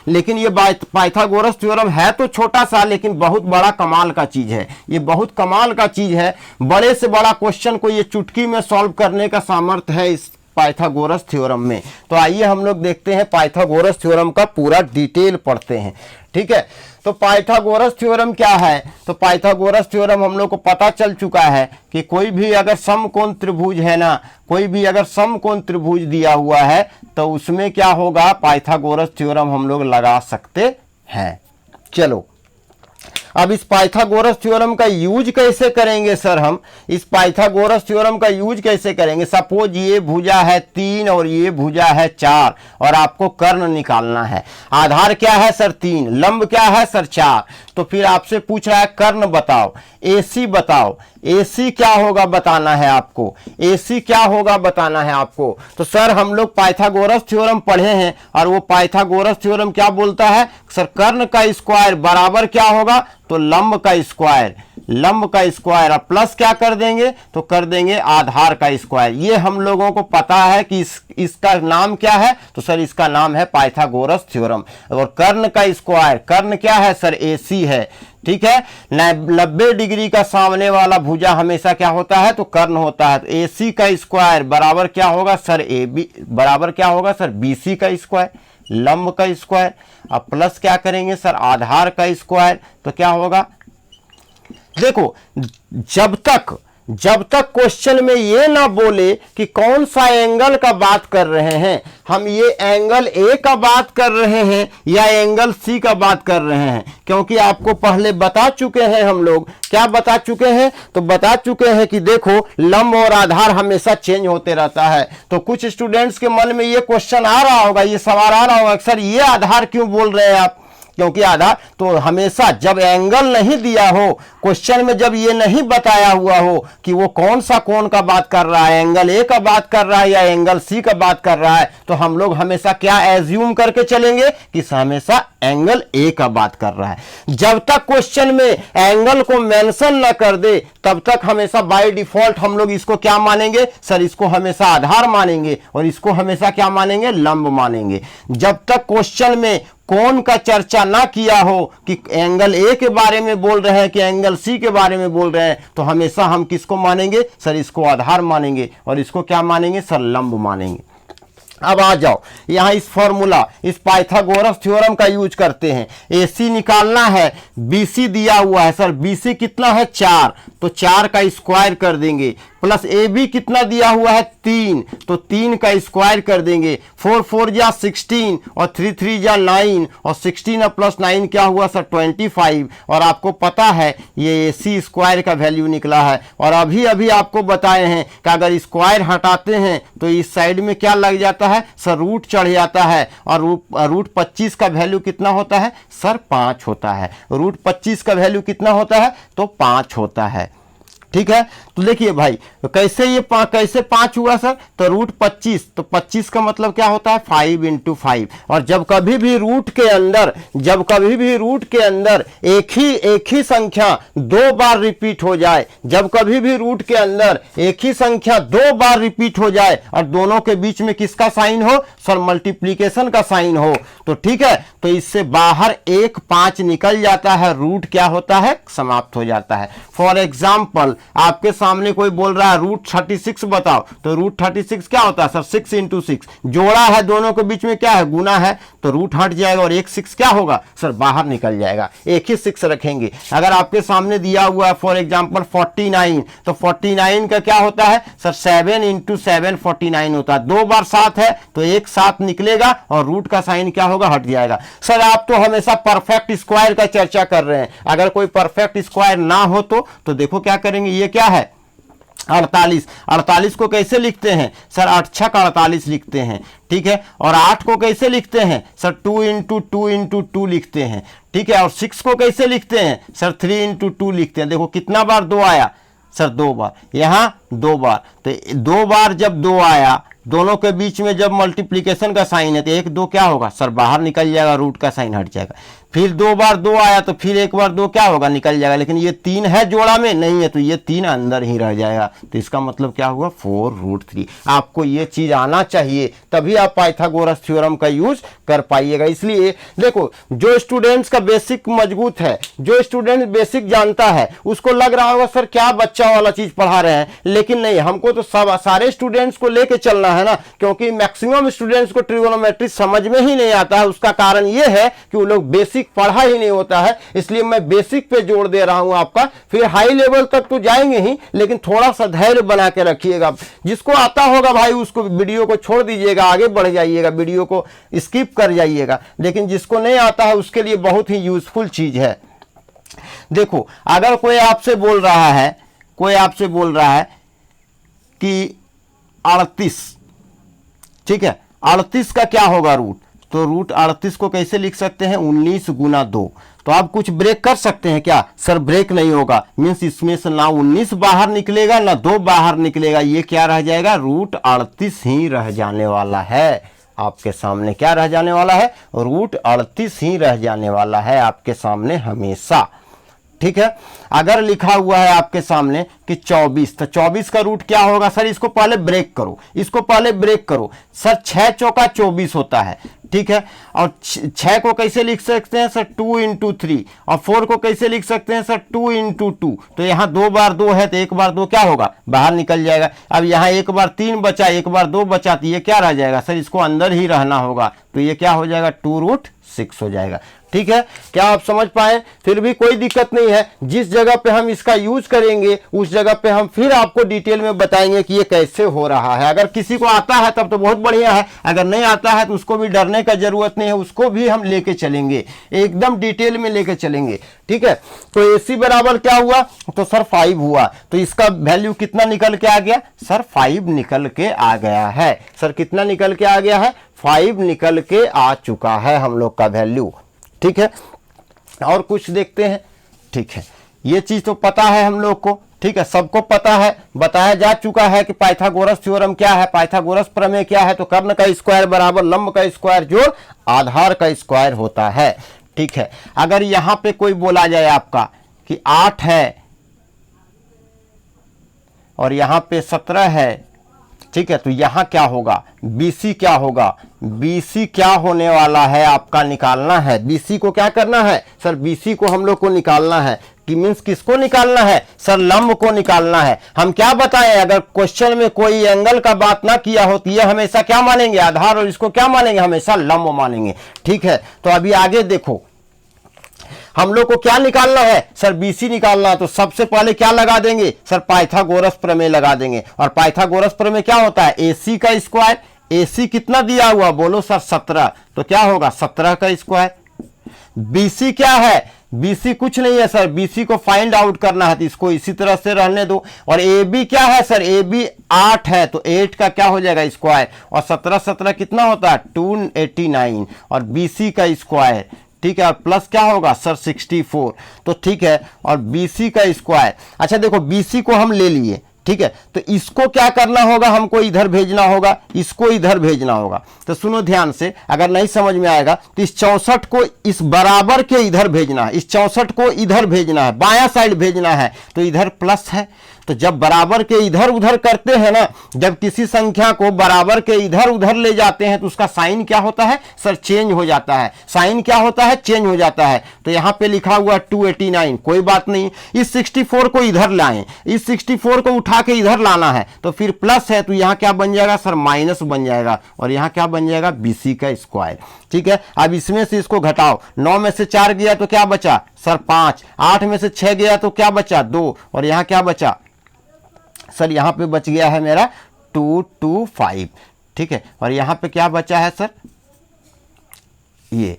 Speaker 1: लेकिन ये पाइथागोरस थ्योरम है तो छोटा सा, लेकिन बहुत बड़ा कमाल का चीज है। ये बहुत कमाल का चीज है। बड़े से बड़ा क्वेश्चन को ये चुटकी में सॉल्व करने का सामर्थ्य है इस पाइथागोरस थ्योरम में। तो आइए हम लोग देखते हैं पाइथागोरस थ्योरम का पूरा डिटेल पढ़ते हैं। ठीक है, तो पाइथागोरस थ्योरम क्या है? तो पाइथागोरस थ्योरम हम लोग को पता चल चुका है कि कोई भी अगर समकोण त्रिभुज है ना, कोई भी अगर समकोण त्रिभुज दिया हुआ है तो उसमें क्या होगा? पाइथागोरस थ्योरम हम लोग लगा सकते हैं। चलो, अब इस पाइथागोरस थ्योरम का यूज कैसे करेंगे सर? हम इस पाइथागोरस थ्योरम का यूज कैसे करेंगे? सपोज ये भुजा है 3 और ये भुजा है 4 और आपको कर्ण निकालना है। आधार क्या है सर? 3, लंब क्या है सर? 4। तो फिर आपसे पूछ रहा है कर्ण बताओ, AC बताओ। AC क्या होगा बताना है आपको, AC क्या होगा बताना है आपको। तो सर हम लोग पाइथागोरस थ्योरम पढ़े हैं और वो पाइथागोरस थ्योरम क्या बोलता है? सर कर्ण का स्क्वायर बराबर क्या होगा? तो लंब का स्क्वायर, लंब का स्क्वायर और प्लस क्या कर देंगे? तो कर देंगे आधार का स्क्वायर। ये हम लोगों को पता है कि इसका नाम क्या है? तो सर इसका नाम है पाइथागोरस थ्योरम। और कर्ण का स्क्वायर, कर्ण क्या है सर? AC है। ठीक है, 90 डिग्री का सामने वाला भुजा हमेशा क्या होता है? तो कर्ण होता है। तो AC का स्क्वायर बराबर क्या होगा सर? AB बराबर क्या होगा सर? BC का स्क्वायर, लंब का स्क्वायर। अब प्लस क्या करेंगे सर? आधार का स्क्वायर। तो क्या होगा? देखो, जब तक क्वेश्चन में ये ना बोले कि कौन सा एंगल का बात कर रहे हैं, हम ये एंगल A का बात कर रहे हैं या एंगल C का बात कर रहे हैं, क्योंकि आपको पहले बता चुके हैं हम लोग। क्या बता चुके हैं? तो बता चुके हैं कि देखो लंब और आधार हमेशा चेंज होते रहता है। तो कुछ स्टूडेंट्स के मन में ये क्वेश्चन आ रहा होगा, ये सवाल आ रहा होगा, सर ये आधार क्यों बोल रहे हैं आप? क्योंकि आधार तो हमेशा जब एंगल नहीं दिया हो, क्वेश्चन में जब ये नहीं बताया हुआ हो कि वो कौन सा कोण का बात कर रहा है, एंगल A का बात कर रहा है या एंगल C का बात कर रहा है, तो हम लोग हमेशा क्या एज्यूम करके चलेंगे कि हमेशा एंगल A का बात कर रहा है। जब तक क्वेश्चन में एंगल को मेंशन न कर दे तब तक हमेशा बाय डिफॉल्ट हम लोग इसको क्या मानेंगे सर? इसको हमेशा आधार मानेंगे और इसको हमेशा क्या मानेंगे? लंब मानेंगे। जब तक क्वेश्चन में कोण का चर्चा ना किया हो कि एंगल A के बारे में बोल रहे हैं कि एंगल C के बारे में बोल रहे हैं, तो हमेशा हम किसको मानेंगे सर? इसको आधार मानेंगे और इसको क्या मानेंगे सर? लंब मानेंगे। अब आ जाओ यहां इस फॉर्मूला, इस पाइथागोरस थ्योरम का यूज करते हैं। AC निकालना है, BC दिया हुआ है सर, BC कितना है? 4, तो 4 का स्क्वायर कर देंगे प्लस ए बी कितना दिया हुआ है 3, तो 3 का स्क्वायर कर देंगे, 4 4 जा 16 और 3 3 जा 9 और 16 प्लस 9 क्या हुआ सर 25। और आपको पता है ये सी स्क्वायर का वैल्यू निकला है। और अभी अभी आपको बताए हैं कि अगर स्क्वायर हटाते हैं तो इस साइड में क्या लग जाता है सर रूट चढ़ जाता है। और रूट 25 का वैल्यू कितना होता है सर 5 होता है। रूट 25 का वैल्यू कितना होता है तो 5 होता है। ठीक है, तो देखिए भाई कैसे ये कैसे 5 हुआ सर, तो रूट 25, तो 25 का मतलब क्या होता है 5 × 5। और जब कभी भी रूट के अंदर एक ही संख्या 2 बार रिपीट हो जाए, जब कभी भी रूट के अंदर एक ही संख्या 2 बार रिपीट हो जाए और दोनों के बीच में किसका साइन हो सर मल्टीप्लीकेशन का साइन हो, तो ठीक है, तो इससे बाहर 1 5 निकल जाता है, रूट क्या होता है समाप्त हो जाता है। फॉर एग्जाम्पल आपके सामने कोई बोल रहा है रूट 36 बताओ, तो रूट 36 क्या होता है सर 6 × 6, जोड़ा है दोनों के बीच में क्या है गुना है, तो रूट हट जाएगा और एक 6 क्या होगा सर बाहर निकल जाएगा, एक ही 6 रखेंगे। अगर आपके सामने दिया हुआ है फॉर एग्जांपल 49, तो 49 का क्या होता है सर 7 × 7 49 होता है, 2 बार 7 है तो एक 7 निकलेगा और रूट का साइन क्या होगा हट जाएगा। सर आप तो हमेशा परफेक्ट स्क्वायर का चर्चा कर रहे हैं, अगर कोई परफेक्ट स्क्वायर ना हो तो देखो क्या करेंगे, ये क्या है 48 को कैसे लिखते हैं सर 8 6 का 48 लिखते हैं, ठीक है। और 8 को कैसे लिखते हैं सर 2 × 2 × 2 लिखते हैं, ठीक है। और 6 को कैसे लिखते हैं सर 3 × 2 लिखते हैं। देखो कितना बार 2 आया सर 2 बार, यहां 2 बार, तो 2 बार जब 2 आया दोनों के बीच में जब मल्टीप्लीकेशन का साइन है तो 1 2 क्या होगा सर बाहर निकल जाएगा, रूट का साइन हट जाएगा। फिर 2 बार 2 आया तो फिर 1 बार 2 क्या होगा निकल जाएगा, लेकिन ये 3 है जोड़ा में नहीं है तो ये 3 अंदर ही रह जाएगा, तो इसका मतलब क्या हुआ 4√3। आपको ये चीज आना चाहिए तभी आप पाइथागोरस थ्योरम का यूज कर पाइएगा। इसलिए देखो जो स्टूडेंट्स का बेसिक मजबूत है, जो स्टूडेंट बेसिक जानता है, उसको लग रहा होगा सर क्या बच्चा वाला चीज पढ़ा रहे हैं, लेकिन नहीं, हमको तो सारे स्टूडेंट्स को लेके चलना है ना, क्योंकि मैक्सिमम स्टूडेंट्स को ट्रिगोनोमेट्री समझ में ही नहीं आता है। उसका कारण यह है कि वो लोग बेसिक पढ़ा ही नहीं होता है, इसलिए मैं बेसिक पे जोर दे रहा हूं आपका। फिर हाई लेवल तक तो जाएंगे ही, लेकिन थोड़ा सा धैर्य बना के रखिएगा। जिसको आता होगा भाई उसको वीडियो को छोड़ दीजिएगा, आगे बढ़ जाइएगा, वीडियो को स्किप कर जाइएगा, लेकिन जिसको नहीं आता है उसके लिए बहुत ही यूजफुल चीज है। देखो अगर कोई आपसे बोल रहा है कि 38, ठीक है, 38 का क्या होगा रूट, तो रूट 38 को कैसे लिख सकते हैं 19 × 2। तो आप कुछ ब्रेक कर सकते हैं क्या सर, ब्रेक नहीं होगा, मीन्स इसमें से ना 19 बाहर निकलेगा ना 2 बाहर निकलेगा, ये क्या रह जाएगा रूट 38 ही रह जाने वाला है। आपके सामने क्या रह जाने वाला है रूट 38 ही रह जाने वाला है आपके सामने हमेशा, ठीक है। अगर लिखा हुआ है आपके सामने कि 24, तो 24 का रूट क्या होगा सर, इसको पहले ब्रेक करो, सर 6 चौका 24 होता है, ठीक है। और 6 को कैसे लिख सकते हैं सर 2 × 3, और 4 को कैसे लिख सकते हैं सर 2 × 2, तो यहाँ 2 बार 2 है तो 1 बार 2 क्या होगा बाहर निकल जाएगा। अब यहाँ 1 बार 3 बचा, 1 बार 2 बचा, तो ये क्या रह जाएगा सर, इसको अंदर ही रहना होगा, तो ये क्या हो जाएगा 2√6 हो जाएगा, ठीक है। क्या आप समझ पाए? फिर भी कोई दिक्कत नहीं है, जिस जगह पे हम इसका यूज करेंगे उस जगह पे हम फिर आपको डिटेल में बताएंगे कि ये कैसे हो रहा है। अगर किसी को आता है तब तो बहुत बढ़िया है, अगर नहीं आता है तो उसको भी डरने का जरूरत नहीं है, उसको भी हम लेके चलेंगे, एकदम डिटेल में लेके चलेंगे, ठीक है। तो AC बराबर क्या हुआ, तो सर 5 हुआ, तो इसका वैल्यू कितना निकल के आ गया सर 5 निकल के आ गया है। सर कितना निकल के आ गया है 5 निकल के आ चुका है हम लोग का वैल्यू, ठीक है। और कुछ देखते हैं, ठीक है, ये चीज तो पता है हम लोग को, ठीक है, सबको पता है, बताया जा चुका है कि पाइथागोरस थ्योरम क्या है, पाइथागोरस प्रमेय क्या है, तो कर्ण का स्क्वायर बराबर लंब का स्क्वायर जोड़ आधार का स्क्वायर होता है, ठीक है। अगर यहां पे कोई बोला जाए आपका कि 8 है और यहां पे 17 है, ठीक है, तो यहां क्या होगा BC क्या होगा, BC क्या होने वाला है आपका निकालना है। BC को क्या करना है सर, BC को हम लोग को निकालना है, कि मीन्स किसको निकालना है सर, लंब को निकालना है। हम क्या बताएं, अगर क्वेश्चन में कोई एंगल का बात ना किया हो तो ये हमेशा क्या मानेंगे आधार, और इसको क्या मानेंगे हमेशा लंब मानेंगे, ठीक है। तो अभी आगे देखो, हम लोग को क्या निकालना है सर, बीसी निकालना है। तो सबसे पहले क्या लगा देंगे सर, पाइथागोरस प्रमेय लगा देंगे। और पाइथागोरस प्रमेय क्या होता है, AC का स्क्वायर। AC कितना दिया हुआ बोलो सर 17, तो क्या होगा 17 का स्क्वायर। BC क्या है, BC कुछ नहीं है सर, BC को फाइंड आउट करना है, तो इसको इसी तरह से रहने दो। और AB क्या है सर, AB 8 है, तो 8 का क्या हो जाएगा स्क्वायर। और 17 17 कितना होता है 289, और BC का स्क्वायर, ठीक है। और प्लस क्या होगा सर 64, तो ठीक है। और BC का स्क्वायर, अच्छा देखो BC को हम ले लिए, ठीक है। तो इसको क्या करना होगा, हमको इधर भेजना होगा, इसको इधर भेजना होगा। तो सुनो ध्यान से, अगर नहीं समझ में आएगा तो इस 64 को इस बराबर के इधर भेजना है, इस 64 को इधर भेजना है, बायां साइड भेजना है। तो इधर प्लस है, तो जब बराबर के इधर उधर करते हैं ना, जब किसी संख्या को बराबर के इधर उधर ले जाते हैं तो उसका साइन क्या होता है सर, चेंज हो जाता है। साइन क्या होता है, चेंज हो जाता है। तो यहां पे लिखा हुआ 289, कोई बात नहीं, इस 64 को इधर लाएं, इस 64 को उठा के इधर लाना है, तो फिर प्लस है तो यहां क्या बन जाएगा सर, माइनस बन जाएगा। और यहां क्या बन जाएगा, BC का स्क्वायर, ठीक है। अब इसमें से इसको घटाओ, 9 में से 4 गया तो क्या बचा सर 5, 8 में से 6 गया तो क्या बचा 2, और यहां क्या बचा सर, यहां पे बच गया है मेरा 225, ठीक है। और यहां पे क्या बचा है सर, ये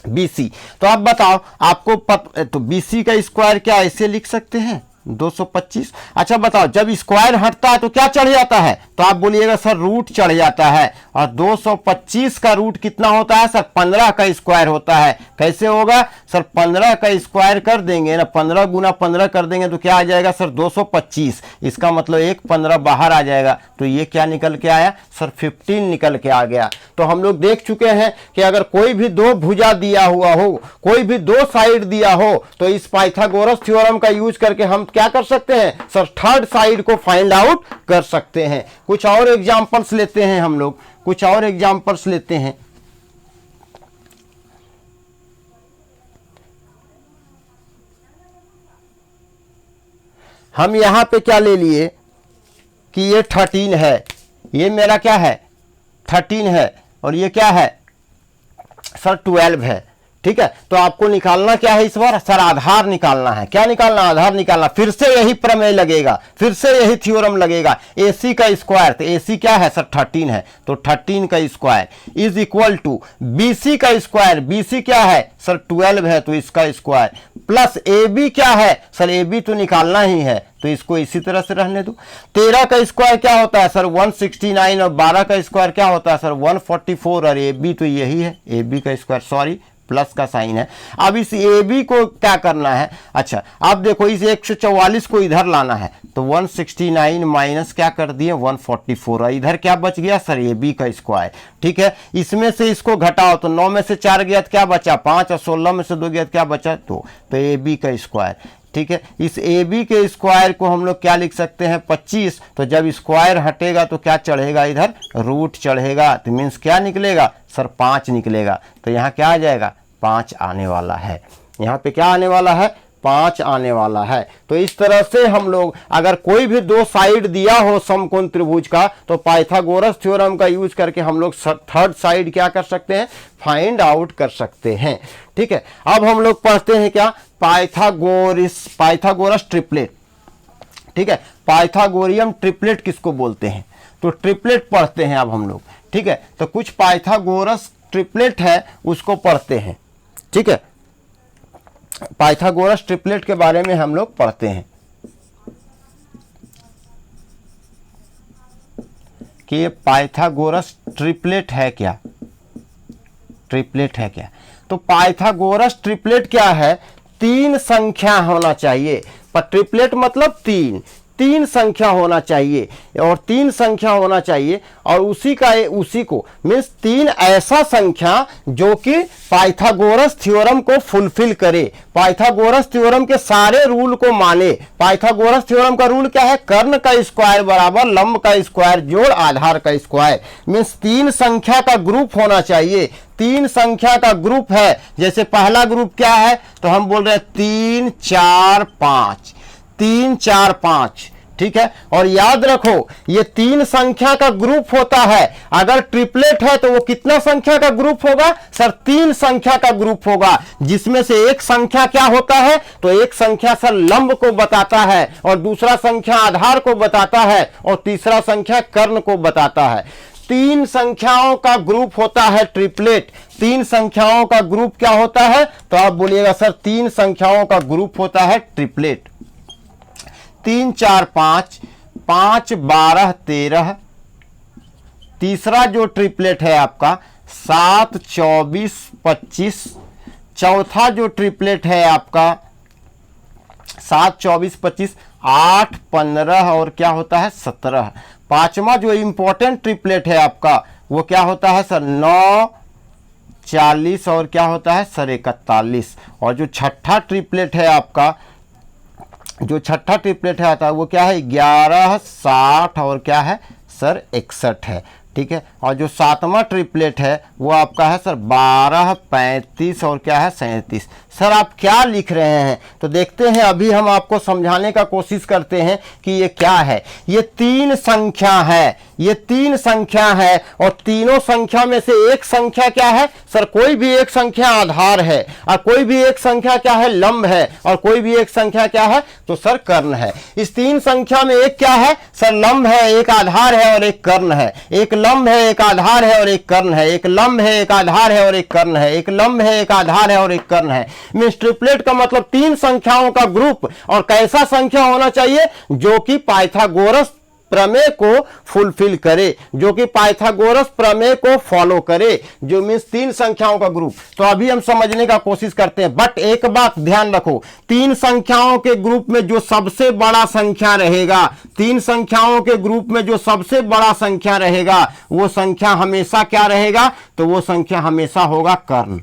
Speaker 1: BC। तो आप बताओ, आपको तो BC का स्क्वायर क्या ऐसे लिख सकते हैं 225। अच्छा बताओ, जब स्क्वायर हटता है तो क्या चढ़ जाता है, तो आप बोलिएगा सर रूट चढ़ जाता है। और 225 का रूट कितना होता है सर, 15 का स्क्वायर होता है। कैसे होगा सर, 15 का स्क्वायर कर देंगे ना, 15 गुना 15 कर देंगे तो क्या आ जाएगा सर 225। इसका मतलब एक 15 बाहर आ जाएगा, तो ये क्या निकल के आया सर 15 निकल के आ गया। तो हम लोग देख चुके हैं कि अगर कोई भी दो भुजा दिया हुआ हो, कोई भी दो साइड दिया हो, तो इस पाइथागोरस थ्योरम का यूज करके हम क्या कर सकते हैं सर, थर्ड साइड को फाइंड आउट कर सकते हैं। कुछ और एग्जांपल्स लेते हैं हम लोग, कुछ और एग्जांपल्स लेते हैं। हम यहां पे क्या ले लिए कि ये 13 है, ये मेरा क्या है 13 है, और ये क्या है सर 12 है, ठीक है। तो आपको निकालना क्या है इस बार सर, आधार निकालना है। क्या निकालना, आधार निकालना। फिर से यही प्रमेय लगेगा, फिर से यही थ्योरम लगेगा। AC का स्क्वायर, तो AC क्या है सर 13 है, तो 13 का square is equal to BC का स्क्वायर, BC क्या है सर 12 है, तो इसका स्क्वायर प्लस AB क्या है सर, AB तो निकालना ही है, तो इसको इसी तरह से रहने दो। 13 का स्क्वायर क्या होता है सर 169, और 12 का स्क्वायर क्या होता है सर 144, और AB तो यही है, AB का स्क्वायर, सॉरी प्लस का साइन है। अब इस AB को क्या करना है, अच्छा अब देखो इस 144 को इधर लाना है, तो 169 माइनस क्या कर दिए 144, और इधर क्या बच गया सर AB का स्क्वायर, ठीक है। इसमें से इसको घटाओ, तो 9 में से 4 गया तो क्या बचा 5, और 16 में से 2 गया तो क्या बचा 2, तो AB का स्क्वायर, ठीक है। इस AB के स्क्वायर को हम लोग क्या लिख सकते हैं 25। तो जब स्क्वायर हटेगा तो क्या चढ़ेगा इधर, रूट चढ़ेगा, तो मीन्स क्या निकलेगा सर 5 निकलेगा। तो यहाँ क्या आ जाएगा 5 आने वाला है, यहाँ पे क्या आने वाला है 5 आने वाला है। तो इस तरह से हम लोग अगर कोई भी दो साइड दिया हो समकोण त्रिभुज का, तो पाइथागोरस थ्योरम का यूज करके हम लोग थर्ड साइड क्या कर सकते हैं, फाइंड आउट कर सकते हैं, ठीक है। अब हम लोग पढ़ते हैं क्या, पाइथागोरस ट्रिपलेट, ठीक है। पाइथागोरियम ट्रिपलेट किसको बोलते हैं, तो ट्रिपलेट पढ़ते हैं अब हम लोग, ठीक है। तो कुछ पाइथागोरस ट्रिपलेट है उसको पढ़ते हैं, ठीक है। पाइथागोरस ट्रिपलेट के बारे में हम लोग पढ़ते हैं कि ये पाइथागोरस ट्रिपलेट है क्या, ट्रिपलेट है क्या। तो पाइथागोरस ट्रिपलेट क्या है, 3 संख्या होना चाहिए, पर ट्रिपलेट मतलब 3 संख्या होना चाहिए, और 3 संख्या होना चाहिए, और उसी को मीन्स 3 ऐसा संख्या जो कि पाइथागोरस थ्योरम को फुलफिल करे, पाइथागोरस थ्योरम के सारे रूल को माने। पाइथागोरस थ्योरम का रूल क्या है, कर्ण का स्क्वायर बराबर लंब का स्क्वायर जोड़ आधार का स्क्वायर, मीन्स 3 संख्या का ग्रुप होना चाहिए। 3 संख्या का ग्रुप है, जैसे पहला ग्रुप क्या है, तो हम बोल रहे हैं 3 4 5, 3 4 5, ठीक है। और याद रखो ये 3 संख्या का ग्रुप होता है। अगर ट्रिपलेट है तो वो कितना संख्या का ग्रुप होगा सर? 3 संख्या का ग्रुप होगा, जिसमें से एक संख्या क्या होता है? तो एक संख्या सर लंब को बताता है, और दूसरा संख्या आधार को बताता है, और तीसरा संख्या कर्ण को बताता है। 3 संख्याओं का ग्रुप होता है ट्रिपलेट। 3 संख्याओं का ग्रुप क्या होता है? तो आप बोलिएगा सर 3 संख्याओं का ग्रुप होता है ट्रिपलेट। 3 4 5, 5 12 13। तीसरा जो ट्रिपलेट है आपका 7 24 25। चौथा जो ट्रिपलेट है आपका 7 24 25, 8 15 और क्या होता है 17। पांचवा जो इंपॉर्टेंट ट्रिपलेट है आपका वो क्या होता है सर? 9 40 और क्या होता है सर 41। और जो छठा ट्रिपलेट है आपका, जो छठा ट्रिपलेट है आता है वो क्या है? 11 60 और क्या है सर 61 है, ठीक है। और जो सातवां ट्रिपलेट है वो आपका है सर 12 35 और क्या है 37। सर आप क्या लिख रहे हैं? तो देखते हैं, अभी हम आपको समझाने का कोशिश करते हैं कि ये क्या है। ये 3 संख्या है, ये 3 संख्या है, और तीनों संख्या में से एक संख्या क्या है सर? कोई भी एक संख्या आधार है, और कोई भी एक संख्या क्या है? लंब है, और कोई भी एक संख्या क्या है? तो सर कर्ण है। इस 3 संख्या में एक क्या है सर? लंब है, एक आधार है और एक कर्ण है। एक लंब है, एक आधार है और एक कर्ण है। एक लंब है, एक आधार है और एक कर्ण है। एक लंब है, एक आधार है और एक कर्ण है। मींस ट्रिपलेट का मतलब 3 संख्याओं का ग्रुप। और कैसा संख्या होना चाहिए? जो कि पाइथागोरस प्रमेय को फुलफिल करे, जो कि पाइथागोरस प्रमेय को फॉलो करे, जो मींस 3 संख्याओं का ग्रुप। तो अभी हम समझने का कोशिश करते हैं, बट एक बात ध्यान रखो, 3 संख्याओं के ग्रुप में जो सबसे बड़ा संख्या रहेगा, 3 संख्याओं के ग्रुप में जो सबसे बड़ा संख्या रहेगा, वो संख्या हमेशा क्या रहेगा? तो वो संख्या हमेशा होगा कर्ण।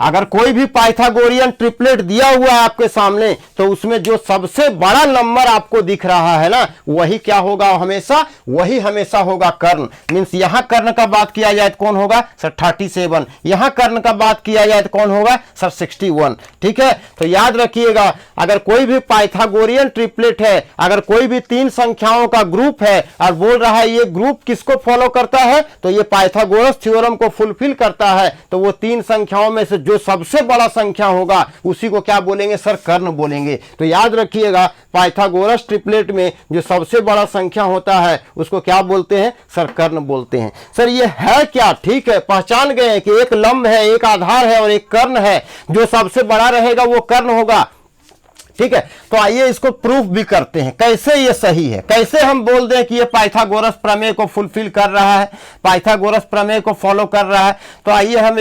Speaker 1: अगर कोई भी पाइथागोरियन ट्रिपलेट दिया हुआ है आपके सामने, तो उसमें जो सबसे बड़ा नंबर आपको दिख रहा है ना, वही क्या होगा? हमेशा वही हमेशा होगा कर्ण। मींस यहां कर्ण का बात किया जाए तो कौन होगा सर? 37। यहां कर्ण का बात किया जाए तो कौन होगा सर? 61। ठीक है, तो याद रखिएगा, अगर कोई भी पाइथागोरियन ट्रिपलेट है, अगर कोई भी 3 संख्याओं का ग्रुप है और बोल रहा है ये ग्रुप किसको फॉलो करता है? तो ये पाइथागोरस थ्योरम को फुलफिल करता है, तो वो 3 संख्याओं में से जो सबसे बड़ा संख्या होगा उसी को क्या बोलेंगे सर? कर्ण बोलेंगे। तो याद रखिएगा, पाइथागोरस ट्रिपलेट में जो सबसे बड़ा संख्या होता है उसको क्या बोलते हैं सर? कर्ण बोलते हैं। सर ये है क्या? ठीक है, पहचान गए कि एक लंब है, एक आधार है और एक कर्ण है। जो सबसे बड़ा रहेगा वो कर्ण होगा। ठीक है, तो आइए इसको प्रूफ भी करते हैं, कैसे ये सही है, कैसे हम बोल दें कि ये पाइथागोरस प्रमेय को फुलफिल कर रहा है, पाइथागोरस प्रमेय को फॉलो कर रहा है। तो आइए हम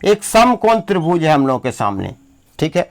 Speaker 1: एक समकोण त्रिभुज है हम लोगों के सामने। ठीक है,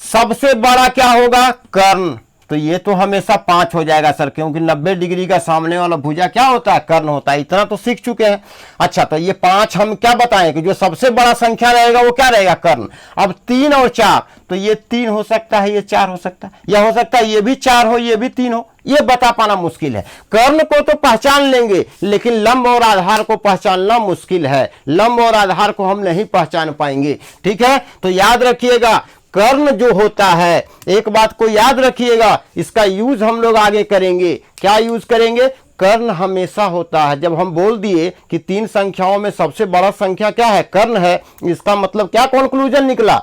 Speaker 1: सबसे बड़ा क्या होगा? कर्ण। तो ये तो हमेशा 5 हो जाएगा सर, क्योंकि 90 डिग्री का सामने वाला भुजा क्या होता है? कर्ण होता है। इतना तो सीख चुके हैं। अच्छा, तो ये 5 हम क्या बताएं कि जो सबसे बड़ा संख्या रहेगा वो क्या रहेगा? कर्ण। अब 3 और 4, तो ये 3 हो सकता है, ये 4 हो सकता है, या हो सकता है ये भी 4 हो, ये भी 3 हो। ये बता पाना मुश्किल है। कर्ण को तो पहचान लेंगे, लेकिन लंब और आधार को पहचानना मुश्किल है। लंब और आधार को हम नहीं पहचान पाएंगे। ठीक है, तो याद रखिएगा, कर्ण जो होता है, एक बात को याद रखिएगा, इसका यूज हम लोग आगे करेंगे। क्या यूज करेंगे? कर्ण हमेशा होता है। जब हम बोल दिए कि 3 संख्याओं में सबसे बड़ा संख्या क्या है? कर्ण है, इसका मतलब क्या कंक्लूजन निकला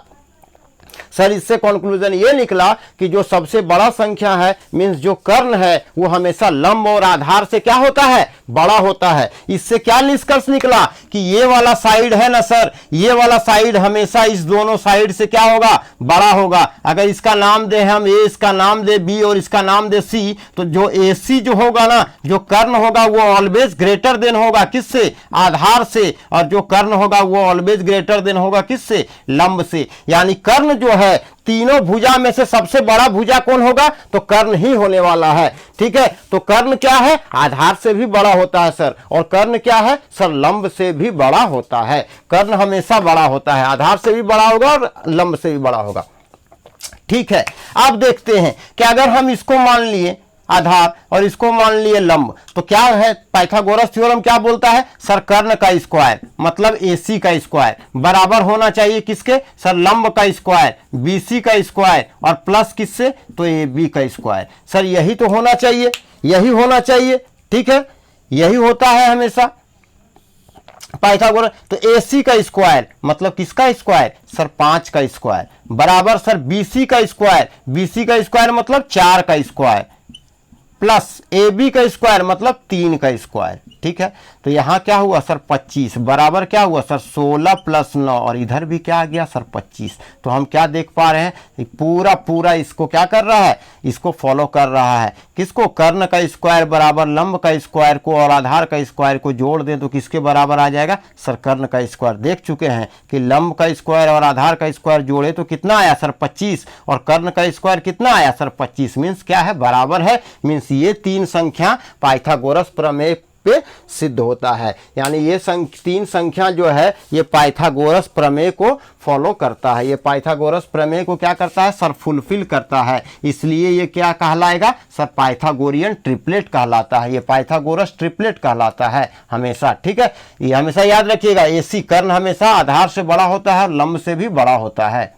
Speaker 1: सर? इससे कंक्लूजन ये निकला कि जो सबसे बड़ा संख्या है मींस जो कर्ण है वो हमेशा लंब और आधार से क्या होता है? बड़ा होता है। इससे क्या निष्कर्ष निकला कि ये वाला साइड है ना सर, ये वाला साइड हमेशा इस दोनों साइड से क्या होगा? बड़ा होगा। अगर इसका नाम दे हम ए, इसका नाम दे बी और इसका नाम दे सी, तो जो ए सी जो होगा ना, जो कर्ण होगा वो ऑलवेज ग्रेटर देन होगा किससे? आधार से। और जो कर्ण होगा वो ऑलवेज ग्रेटर देन होगा किससे? लंब से। यानी कर्ण जो है, तीनों भुजा में से सबसे बड़ा भुजा कौन होगा? तो कर्ण ही होने वाला है। ठीक है, तो कर्ण क्या है? आधार से भी बड़ा होता है सर। और कर्ण क्या है सर? लंब से भी बड़ा होता है। कर्ण हमेशा बड़ा होता है, आधार से भी बड़ा होगा और लंब से भी बड़ा होगा। ठीक है, अब देखते हैं कि अगर हम इसको मान लिए, आधार और इसको मान लिए लंब। तो क्या है पाइथागोरस थ्योरम क्या बोलता है सर, कर्ण का स्क्वायर मतलब AC का स्क्वायर बराबर होना चाहिए किसके सर, लंब का स्क्वायर BC का स्क्वायर और प्लस किससे तो AB का स्क्वायर। सर यही तो होना चाहिए, यही होना चाहिए, ठीक है, यही होता है हमेशा पाइथागोरस। तो AC का स्क्वायर मतलब किसका स्क्वायर सर, 5 का स्क्वायर बराबर सर BC का स्क्वायर, BC का स्क्वायर मतलब 4 का स्क्वायर प्लस AB का स्क्वायर मतलब 3 का स्क्वायर, ठीक है। तो यहां क्या हुआ सर 25 बराबर क्या हुआ सर 16 प्लस 9 और इधर भी क्या आ गया सर 25। तो हम क्या देख पा रहे हैं पूरा पूरा इसको क्या कर रहा है, इसको फॉलो कर रहा है, किसको, कर्ण का स्क्वायर बराबर लंब का स्क्वायर को और आधार का स्क्वायर को जोड़ दें तो किसके बराबर आ जाएगा सर, कर्ण का स्क्वायर। देख चुके हैं कि लंब का स्क्वायर और आधार का स्क्वायर जोड़े तो कितना आया सर 25 और कर्ण का स्क्वायर कितना आया सर 25, मीन्स क्या है बराबर है, मीन्स ये तीन संख्या पाइथागोरस प्रमेय पे सिद्ध होता है। यानी ये तीन संख्या जो है ये पाइथागोरस प्रमेय को फॉलो करता है, ये पाइथागोरस प्रमेय को क्या करता है सर, फुलफिल करता है। इसलिए ये क्या कहलाएगा सर, पाइथागोरियन ट्रिपलेट कहलाता है, ये पाइथागोरस ट्रिपलेट कहलाता है हमेशा, ठीक है। ये हमेशा याद रखिएगा, AC कर्ण हमेशा आधार से बड़ा होता है और लंब से भी बड़ा होता है,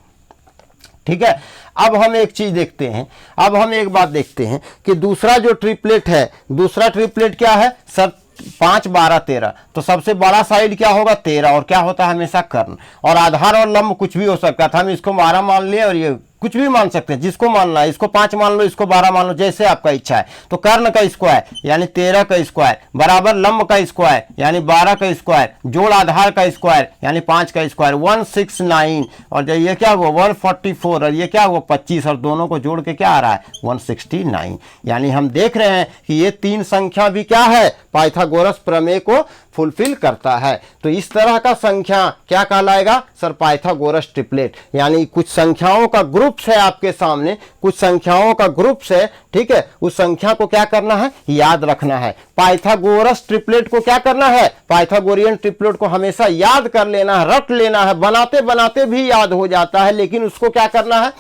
Speaker 1: ठीक है। अब हम एक चीज देखते हैं, अब हम एक बात देखते हैं कि दूसरा जो ट्रिपलेट है, दूसरा ट्रिपलेट क्या है सर 5 12 13। तो सबसे बड़ा साइड क्या होगा 13 और क्या होता है हमेशा कर्ण, और आधार और लंब कुछ भी हो सकता था, हम इसको 12 मान लिए और ये कुछ भी मान सकते हैं, जिसको मानना है, इसको 5 मान लो, इसको 12 मान लो, जैसे आपका इच्छा है। तो कर्ण का स्क्वायर यानी 13 का स्क्वायर बराबर लंब का स्क्वायर यानी 12 का स्क्वायर जोड़ आधार का स्क्वायर यानी 5 का स्क्वायर 169 और जब ये क्या हुआ 144 और ये क्या हुआ 25 और दोनों को जोड़ के क्या आ रहा है 169। यानी हम देख रहे हैं कि ये तीन संख्या भी क्या है, पाइथागोरस प्रमेय को फुलफिल करता है। तो इस तरह का संख्या क्या कहलाएगा सर, पाइथागोरस ट्रिपलेट। यानी कुछ संख्याओं का ग्रुप्स है आपके सामने, कुछ संख्याओं का ग्रुप्स है, ठीक है, उस संख्या को क्या करना है याद रखना है। पाइथागोरस ट्रिपलेट को क्या करना है, पाइथागोरियन ट्रिपलेट को हमेशा याद कर लेना है, रट लेना है, बनाते बनाते भी याद हो जाता है, लेकिन उसको क्या करना है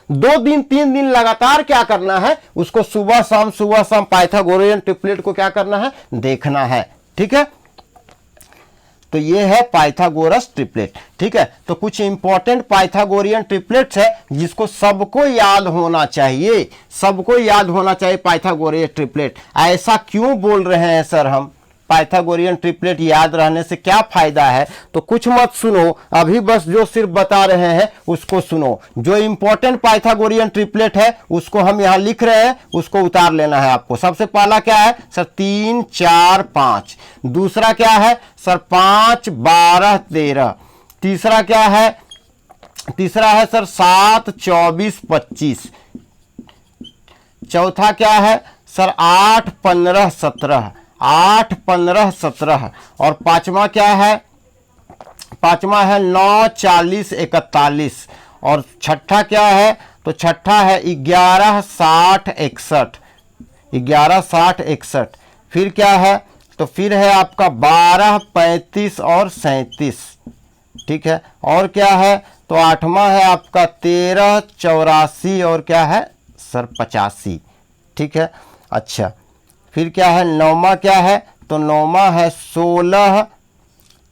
Speaker 1: 2 दिन 3 दिन लगातार क्या करना है, उसको सुबह शाम पाइथागोरियन ट्रिपलेट को क्या करना है देखना है, ठीक है। तो ये है पाइथागोरस ट्रिपलेट, ठीक है। तो कुछ इंपॉर्टेंट पाइथागोरियन ट्रिपलेट्स है जिसको सबको याद होना चाहिए, सबको याद होना चाहिए पाइथागोरियन ट्रिपलेट। ऐसा क्यों बोल रहे हैं सर हम, पाइथागोरियन ट्रिपलेट याद रहने से क्या फायदा है, तो कुछ मत सुनो, अभी बस जो सिर्फ बता रहे हैं उसको सुनो। जो इंपॉर्टेंट पाइथागोरियन ट्रिपलेट है उसको हम यहाँ लिख रहे हैं, उसको उतार लेना है आपको। सबसे पहला क्या है सर 3 4 5, दूसरा क्या है सर 5 12 13, तीसरा क्या है, तीसरा है सर 7 24 25, चौथा क्या है सर 8 15 17, 8 15 17 और पांचवा क्या है, पांचवा है 9 40 41 और छठा क्या है, तो छठा है 11 60 61, 11 60 61। फिर क्या है, तो फिर है आपका 12 35 और 37, ठीक है। और क्या है, तो आठवां है आपका 13 84 और क्या है सर 85, ठीक है। अच्छा फिर क्या है, नौमा क्या है, तो नौमा है 16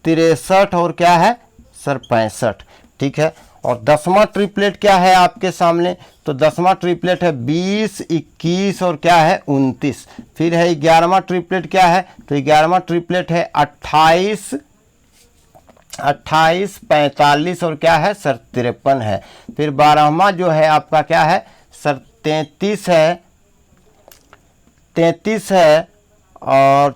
Speaker 1: 63 और क्या है सर 65, ठीक है। और 10वां ट्रिपलेट क्या है आपके सामने, तो 10वां ट्रिपलेट है 20 21 और क्या है 29। फिर है 11वां ट्रिपलेट क्या है, तो 11वां ट्रिपलेट है 28 28 45 और क्या है सर 53 है। फिर 12वां जो है आपका क्या है सर 33 है, 33 है और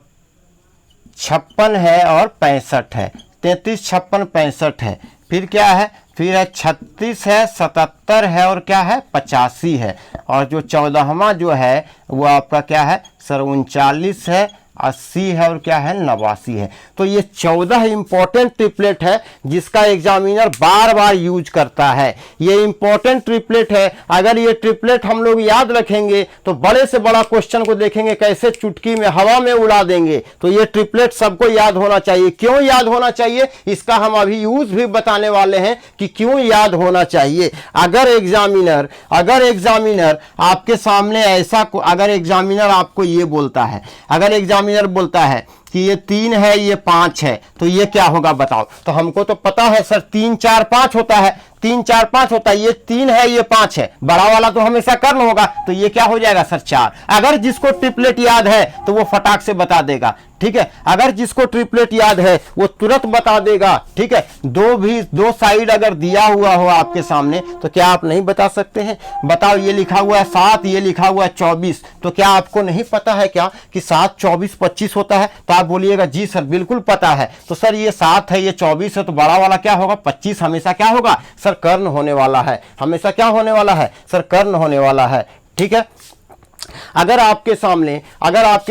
Speaker 1: 56 है और 65 है, 33 56 65 है। फिर क्या है, फिर है 36 है 77 है और क्या है 85 है। और जो 14वां जो है वो आपका क्या है सर 39 है 80 है और क्या है 89 है। तो ये 14 इंपॉर्टेंट ट्रिपलेट है जिसका एग्जामिनर बार बार यूज करता है। ये इंपॉर्टेंट ट्रिपलेट है, अगर ये ट्रिपलेट हम लोग याद रखेंगे तो बड़े से बड़ा क्वेश्चन को देखेंगे कैसे चुटकी में हवा में उड़ा देंगे। तो ये ट्रिपलेट सबको याद होना चाहिए। क्यों याद होना चाहिए इसका हम अभी यूज भी बताने वाले हैं कि क्यों याद होना चाहिए। अगर एग्जामिनर आपके सामने ऐसा, अगर एग्जामिनर आपको ये बोलता है, अगर एग्जामिनर बोलता है कि ये 3 है ये 5 है, तो ये क्या होगा बताओ। तो हमको तो पता है सर 3 4 5 होता है, 3 4 5 होता है, ये 3 है ये 5 है, बड़ा वाला तो हमेशा कर्ण होगा, तो ये क्या हो जाएगा सर 4। अगर जिसको ट्रिपलेट याद है तो वो फटाक से बता देगा, ठीक है। अगर जिसको ट्रिपलेट याद है वो तुरंत बता देगा, ठीक है। दो साइड अगर दिया हुआ हो आपके सामने तो क्या आप नहीं बता सकते हैं। बताओ ये लिखा हुआ है 7, ये लिखा हुआ है 24, तो क्या आपको नहीं पता है क्या कि 7 24 25 होता है। तो आप बोलिएगा जी सर बिल्कुल पता है। तो सर ये 7 है ये 24 है, तो बड़ा वाला क्या होगा 25 हमेशा क्या होगा सर कर्ण होने वाला है, हमेशा क्या होने वाला है सर कर्ण होने वाला है, ठीक है। अगर आपके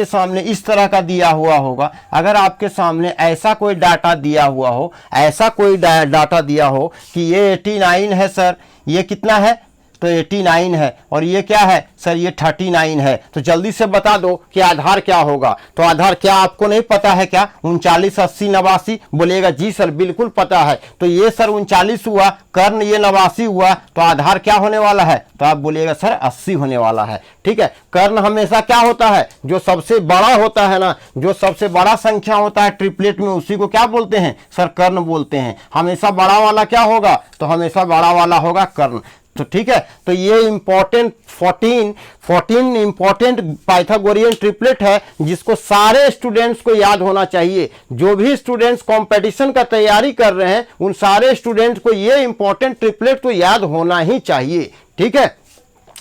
Speaker 1: सामने इस तरह का दिया हुआ होगा, अगर आपके सामने ऐसा कोई डाटा दिया हुआ हो, ऐसा कोई डाटा दिया हो कि ये 89 है सर, ये कितना है तो 89 है, और ये क्या है सर ये 39 है, तो जल्दी से बता दो कि आधार क्या होगा। तो आधार क्या आपको नहीं पता है क्या 39 80 89, बोलेगा जी सर बिल्कुल पता है। तो ये सर 39 हुआ, कर्ण ये 89 हुआ, तो आधार क्या होने वाला है, तो आप बोलिएगा सर 80 होने वाला है, ठीक है। कर्ण हमेशा क्या होता है जो सबसे बड़ा होता है ना, जो सबसे बड़ा संख्या होता है ट्रिपलेट में उसी को क्या बोलते हैं सर कर्ण बोलते हैं। हमेशा बड़ा वाला क्या होगा तो हमेशा बड़ा वाला होगा कर्ण। तो ठीक है, तो ये इंपॉर्टेंट 14 इंपॉर्टेंट पाइथागोरियन ट्रिपलेट है जिसको सारे स्टूडेंट्स को याद होना चाहिए। जो भी स्टूडेंट्स कंपटीशन का तैयारी कर रहे हैं उन सारे स्टूडेंट्स को ये इंपॉर्टेंट ट्रिपलेट तो याद होना ही चाहिए, ठीक है।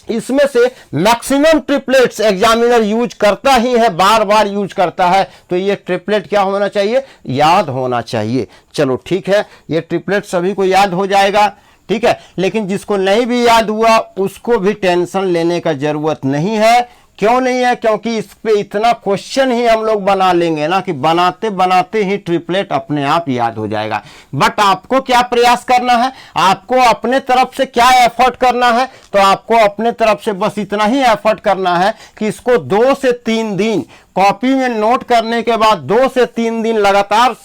Speaker 1: इसमें से मैक्सिमम ट्रिपलेट्स एग्जामिनर यूज करता ही है, बार बार यूज करता है, तो ये ट्रिपलेट क्या होना चाहिए याद होना चाहिए। चलो ठीक है, ये ट्रिपलेट सभी को याद हो जाएगा, ठीक है। लेकिन जिसको नहीं भी याद हुआ उसको भी टेंशन लेने का जरूरत नहीं है। क्यों नहीं है, क्योंकि इस पे इतना क्वेश्चन ही हम लोग बना लेंगे ना कि बनाते बनाते ही ट्रिपलेट अपने आप याद हो जाएगा। बट आपको क्या प्रयास करना है, आपको अपने तरफ से क्या एफर्ट करना है, तो आपको अपने तरफ से बस इतना ही एफर्ट करना है कि इसको 2 से 3 दिन कॉपी में नोट करने के बाद 2 से 3 दिन लगातार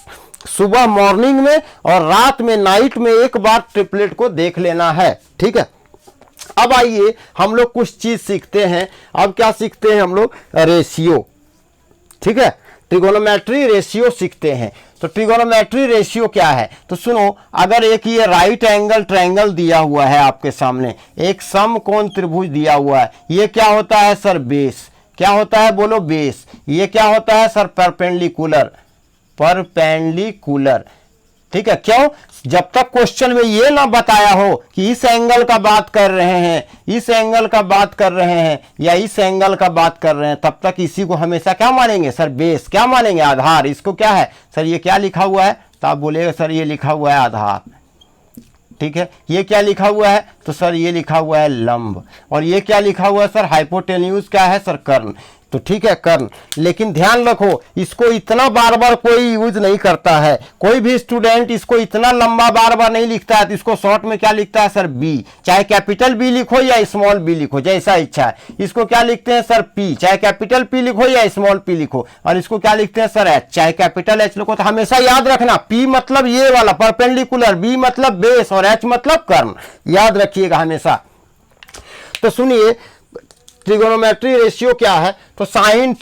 Speaker 1: सुबह मॉर्निंग में और रात में नाइट में एक बार ट्रिपलेट को देख लेना है, ठीक है। अब आइए हम लोग कुछ चीज सीखते हैं। अब क्या सीखते हैं हम लोग रेशियो, ठीक है, ट्रिगोनोमेट्री रेशियो सीखते हैं। तो ट्रिगोनोमेट्री रेशियो क्या है तो सुनो, अगर एक ये राइट एंगल ट्रायंगल दिया हुआ है आपके सामने, एक समकोण त्रिभुज दिया हुआ है, ये क्या होता है सर बेस, क्या होता है बोलो बेस। ये क्या होता है सर परपेंडिकुलर, ठीक है। क्यों, जब तक क्वेश्चन में ये ना बताया हो कि इस एंगल का बात कर रहे हैं, इस एंगल का बात कर रहे हैं या इस एंगल का बात कर रहे हैं, तब तक इसी को हमेशा क्या मानेंगे सर बेस, क्या मानेंगे आधार। इसको क्या है सर ये क्या लिखा हुआ है, तो आप बोलेगा सर ये लिखा हुआ है आधार, ठीक है। ये क्या लिखा हुआ है तो सर ये लिखा हुआ है लंब, और ये क्या लिखा हुआ है सर हाइपोटेन्यूज क्या है सर कर्ण। तो ठीक है कर्ण, लेकिन ध्यान रखो इसको इतना बार बार कोई यूज नहीं करता है, कोई भी स्टूडेंट इसको इतना लंबा बार बार नहीं लिखता है, तो इसको शॉर्ट में क्या लिखता है सर बी, चाहे कैपिटल बी लिखो या स्मॉल बी लिखो जैसा इच्छा है। इसको क्या लिखते हैं सर पी, चाहे कैपिटल पी लिखो या स्मॉल पी लिखो, और इसको क्या लिखते हैं सर एच, चाहे कैपिटल एच लिखो। तो हमेशा याद रखना पी मतलब ये वाला परपेंडिकुलर, बी मतलब बेस और एच मतलब कर्ण, याद रखिएगा हमेशा। तो सुनिए ट्रिगोनोमेट्री रेशियो क्या है तो साइन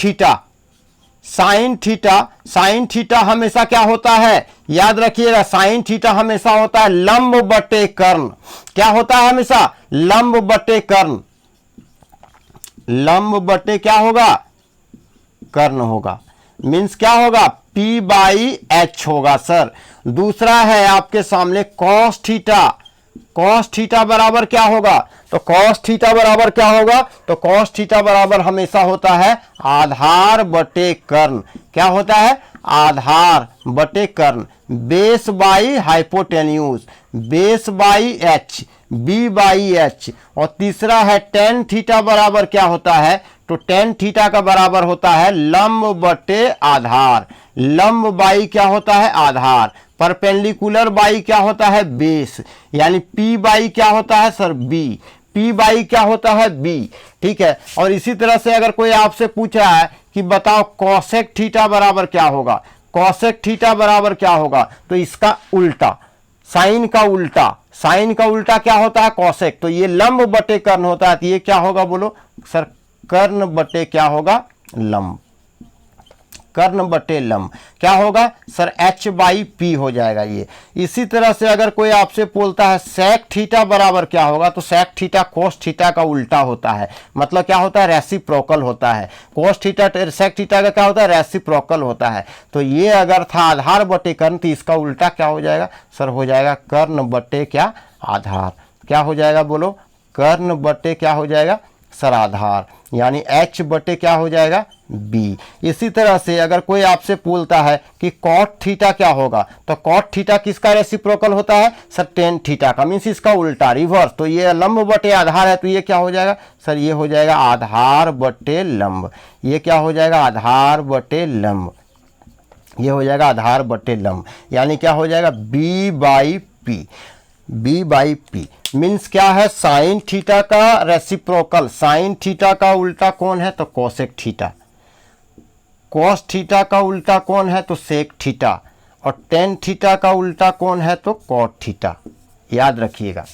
Speaker 1: थीटा हमेशा क्या होता है याद रखिएगा, साइन थीटा हमेशा होता है लंब बटे कर्ण। क्या होता है हमेशा लंब बटे कर्ण, लंब बटे क्या होगा कर्ण होगा, मीन्स क्या होगा P बाई एच होगा सर। दूसरा है आपके सामने कॉस थीटा बराबर क्या होगा तो कॉस थीटा बराबर क्या होगा तो कॉस थीटा बराबर हमेशा होता है आधार बटे कर्ण। क्या होता है आधार बटे कर्ण, base by hypotenuse, base by H, B by H. और तीसरा है टेन थीटा बराबर क्या होता है तो टेन थीटा का बराबर होता है लंब बटे आधार। लंब बाई क्या होता है आधार, परपेंडिकुलर बाई क्या होता है बेस, यानी पी बाई क्या होता है सर बी, पी बाई क्या होता है बी। ठीक है, और इसी तरह से अगर कोई आपसे पूछ रहा है कि बताओ कॉसेक थीटा बराबर क्या होगा, कॉसेक थीटा बराबर क्या होगा, तो इसका उल्टा, साइन का उल्टा, साइन का उल्टा क्या होता है कॉसेक, तो ये लंब बटे कर्ण होता है, तो ये क्या होगा बोलो सर कर्ण बटे क्या होगा लंब, कर्ण बटे लंब क्या होगा सर h बाई पी हो जाएगा ये। इसी तरह से अगर कोई आपसे बोलता है सेक थीटा बराबर क्या होगा, तो सेक थीटा कोस थीटा का उल्टा होता है, मतलब क्या होता है रेसिप्रोकल होता है, कोस थीटा सेक थीटा का क्या होता है रेसिप्रोकल होता है। तो ये अगर था आधार बटे कर्ण, तो इसका उल्टा क्या हो जाएगा सर हो जाएगा कर्ण बटे क्या आधार, क्या हो जाएगा बोलो कर्ण बटे क्या हो जाएगा सर आधार, यानी h बटे क्या हो जाएगा b। इसी तरह से अगर कोई आपसे पूछता है कि कॉट थीटा क्या होगा, तो कॉट थीटा किसका रेसिप्रोकल होता है सर टेन थीटा का, मीन्स इसका उल्टा रिवर्स, तो ये लंब बटे आधार है, तो ये क्या हो जाएगा सर ये हो जाएगा आधार बटे लंब, ये क्या हो जाएगा आधार बटे लंब, ये हो जाएगा आधार बटे लंब, यानी क्या हो जाएगा b by P, b by P means क्या है साइन थीटा का रेसिप्रोकल, साइन थीटा का उल्टा कौन है तो कोसेक थीटा, कोस थीटा का उल्टा कौन है तो सेक थीटा, और टेन थीटा का उल्टा कौन है तो कॉट थीटा, याद रखिएगा।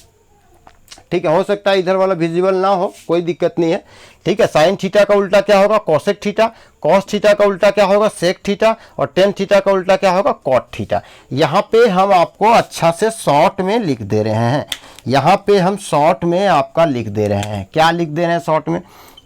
Speaker 1: ठीक है, हो सकता है इधर वाला विजिबल ना हो, कोई दिक्कत नहीं है। ठीक है, साइन थीटा का उल्टा क्या होगा कोसेक थीटा, कॉस थीटा का उल्टा क्या होगा सेक थीटा, और टेन थीटा का उल्टा क्या होगा कॉट थीटा। यहाँ पे हम आपको अच्छा से शॉर्ट में लिख दे रहे हैं, यहाँ पे हम शॉर्ट में आपका लिख दे रहे हैं, क्या लिख दे रहे हैं शॉर्ट में,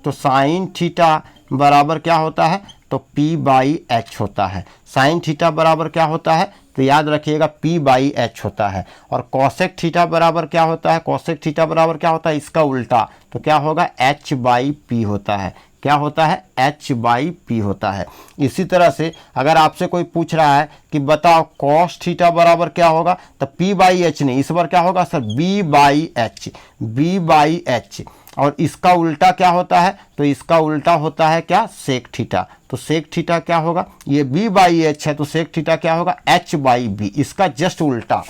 Speaker 1: तो साइन थीटा बराबर क्या होता है तो p बाई एच होता है, साइन थीटा बराबर क्या होता है तो याद रखिएगा p बाई एच होता है, और कॉसेक थीटा बराबर क्या होता है, कॉसेक थीटा बराबर क्या होता है इसका उल्टा, तो क्या होगा h बाई पी होता है, क्या होता है h बाई पी होता है। इसी तरह से अगर आपसे कोई पूछ रहा है कि बताओ कॉस थीटा बराबर क्या होगा, तो p बाई एच नहीं, इस बार क्या होगा sir b by H, b by H, और इसका उल्टा क्या होता है तो इसका उल्टा होता है क्या सेक थीटा, तो सेक थीटा क्या होगा ये b बाई एच है, तो सेक थीटा क्या होगा h बाई बी, इसका जस्ट उल्टा।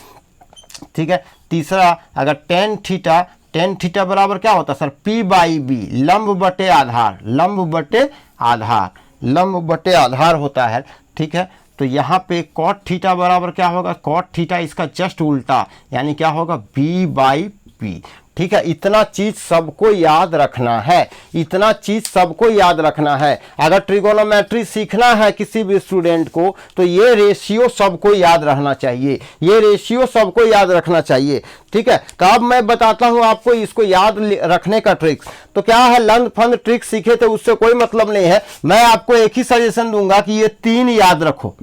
Speaker 1: ठीक है, तीसरा अगर टेन थीटा, टेन थीटा बराबर क्या होता है सर p बाई बी, लंब बटे आधार, लंब बटे आधार, लंब बटे आधार होता है। ठीक है, तो यहाँ पे कॉट थीटा बराबर क्या होगा, कॉट थीटा इसका जस्ट उल्टा, यानी क्या होगा b बाई पी। ठीक है, इतना चीज सबको याद रखना है, इतना चीज सबको याद रखना है। अगर ट्रिगोनोमेट्री सीखना है किसी भी स्टूडेंट को, तो ये रेशियो सबको याद रहना चाहिए, ये रेशियो सबको याद रखना चाहिए। ठीक है, तो अब मैं बताता हूं आपको इसको याद रखने का ट्रिक्स। तो क्या है लंद फंद ट्रिक सीखे तो उससे कोई मतलब नहीं है, मैं आपको एक ही सजेशन दूंगा कि ये तीन याद रखो,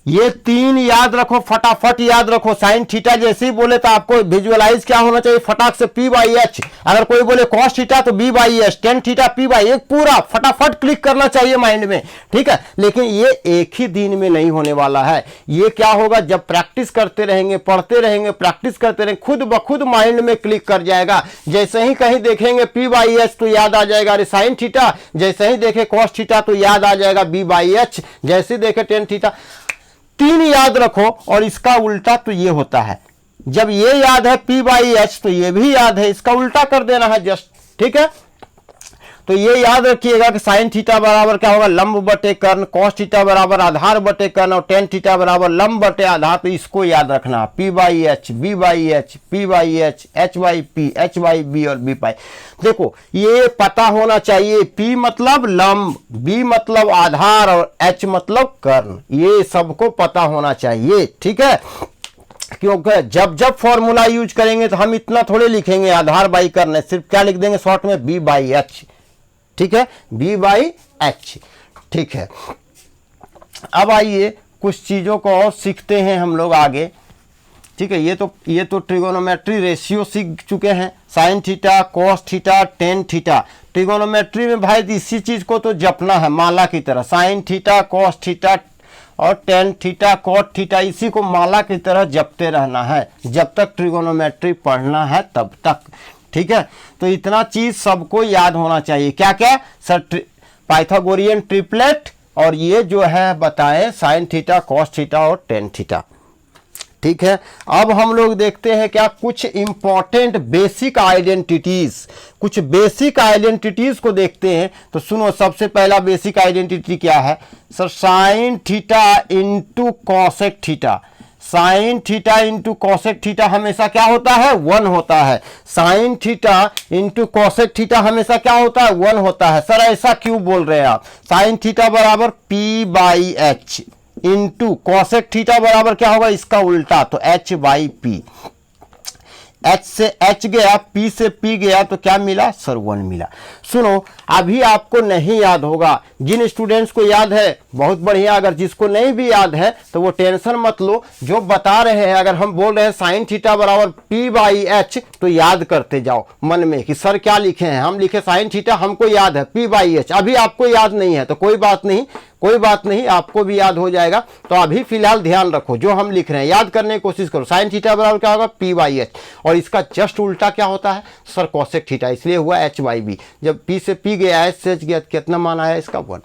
Speaker 1: ये तीन याद रखो, फटाफट याद रखो। साइन थीटा जैसे ही बोले तो आपको विजुअलाइज क्या होना चाहिए फटाक से p बाई एच, अगर कोई बोले कॉस थीटा तो b by H, tan theta p by, एक पूरा फटाफट क्लिक करना चाहिए माइंड में। ठीक है, लेकिन ये एक ही दिन में नहीं होने वाला है, ये क्या होगा जब प्रैक्टिस करते रहेंगे, पढ़ते रहेंगे, प्रैक्टिस करते रहेंगे, खुद ब खुद माइंड में क्लिक कर जाएगा। जैसे ही कहीं देखेंगे p बाई एच तो याद आ जाएगा अरे साइन थीटा, जैसे ही देखे कॉस थीटा तो याद आ जाएगा b बाई एच, जैसे देखे टेन थीटा। तीन याद रखो, और इसका उल्टा तो ये होता है, जब ये याद है p बाई एच तो ये भी याद है, इसका उल्टा कर देना है जस्ट। ठीक है, तो ये याद रखिएगा कि साइन थीटा बराबर क्या होगा लंब बटे कर्ण, कॉस थीटा बराबर आधार बटे कर्ण, और टेन थीटा बराबर लंब बटे आधार, तो इसको याद रखना p by H, b by H, p by H, h by P, h by B और b बाई। देखो ये पता होना चाहिए, p मतलब लंब, b मतलब आधार और h मतलब कर्ण, ये सबको पता होना चाहिए। ठीक है, क्योंकि जब जब फॉर्मूला यूज करेंगे तो हम इतना थोड़े लिखेंगे आधार बाई कर्ण, सिर्फ क्या लिख देंगे शॉर्ट में b बाई एच। ठीक है, b बाई एच। ठीक है, अब आइए कुछ चीज़ों को और सीखते हैं हम लोग आगे। ठीक है, ये तो ट्रिगोनोमेट्री रेशियो सीख चुके हैं, sine theta, cos theta, tan theta. Trigonometry में भाई इसी चीज़ को तो जपना है माला की तरह, साइन थीटा, कॉस थीटा और टेन थीटा, कॉट थीटा, इसी को माला की तरह जपते रहना है जब तक ट्रिगोनोमेट्री पढ़ना है तब तक। ठीक है, तो इतना चीज सबको याद होना चाहिए। क्या क्या सर? पाइथागोरियन ट्रिपलेट, और ये जो है बताएं साइन थीटा, कॉस थीटा और टेन थीटा। ठीक है, अब हम लोग देखते हैं क्या कुछ इंपॉर्टेंट बेसिक आइडेंटिटीज, कुछ बेसिक आइडेंटिटीज को देखते हैं। तो सुनो, सबसे पहला बेसिक आइडेंटिटी क्या है sir? Sine theta into cosec theta. Sine theta into cosec theta हमेशा क्या होता है? 1 होता है। Sine theta into cosec theta हमेशा क्या होता है? 1 होता है। सर ऐसा क्यों बोल रहे हैं आप? साइन थीटा बराबर p/h इंटू कॉसेक थीटा बराबर क्या होगा? इसका उल्टा, तो h/p। h से h गया, p से p गया, तो क्या मिला सर? 1 मिला। सुनो, अभी आपको नहीं याद होगा, जिन स्टूडेंट्स को याद है बहुत बढ़िया, अगर जिसको नहीं भी याद है तो वो टेंशन मत लो। जो बता रहे हैं, अगर हम बोल रहे हैं साइन थीटा बराबर p/h, तो याद करते जाओ मन में कि सर क्या लिखे हैं। हम लिखे साइन थीटा, हमको याद है p/h, अभी आपको याद नहीं है तो कोई बात नहीं, कोई बात नहीं, आपको भी याद हो जाएगा। तो अभी फिलहाल ध्यान रखो, जो हम लिख रहे हैं याद करने की कोशिश करो। साइन थीटा बराबर क्या होगा? p/h, और इसका जस्ट उल्टा क्या होता है सर? कॉसेक थीटा, इसलिए हुआ h/b। जब p से p गया, h से h गया, कितना मान आया इसका? 1,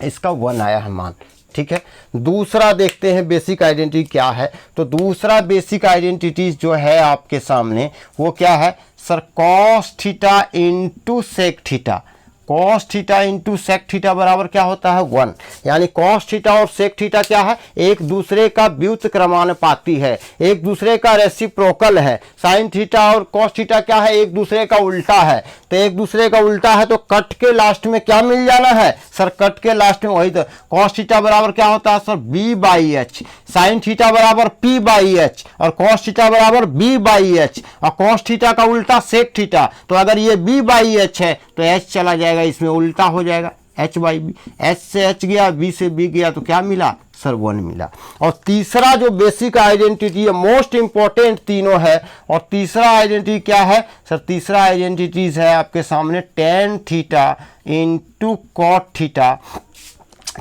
Speaker 1: इसका 1 आया है मान। ठीक है, दूसरा देखते हैं बेसिक आइडेंटिटी क्या है। तो दूसरा बेसिक आइडेंटिटी जो है आपके सामने वो क्या है sir? Cos theta into sec theta. Cos theta into sec theta बराबर क्या होता है? 1। यानी कॉस थीटा और सेक थीटा क्या है? एक दूसरे का व्युत्क्रमानुपाती क्रमानुपाती है, एक दूसरे का रेसिप्रोकल है। साइन थीटा और कॉस थीटा क्या है? एक दूसरे का उल्टा है। तो एक दूसरे का उल्टा है तो कट के लास्ट में क्या मिल जाना है सर? कट के लास्ट में वही, तो कॉस थीटा बराबर क्या होता है सर? b/h। साइन थीटा बराबर p/h और कॉस थीटा बराबर b/h, और कॉस थीटा का उल्टा सेक थीटा। तो अगर ये b/h है तो h चला जाएगा, इसमें उल्टा हो जाएगा h/b। h से h गया, b से b गया, तो क्या मिला सर? 1 मिला। और तीसरा जो बेसिक आइडेंटिटी है, मोस्ट इंपॉर्टेंट तीनों है, और तीसरा आइडेंटिटी क्या है सर? तीसरा आइडेंटिटीज है आपके सामने tan theta into cot theta.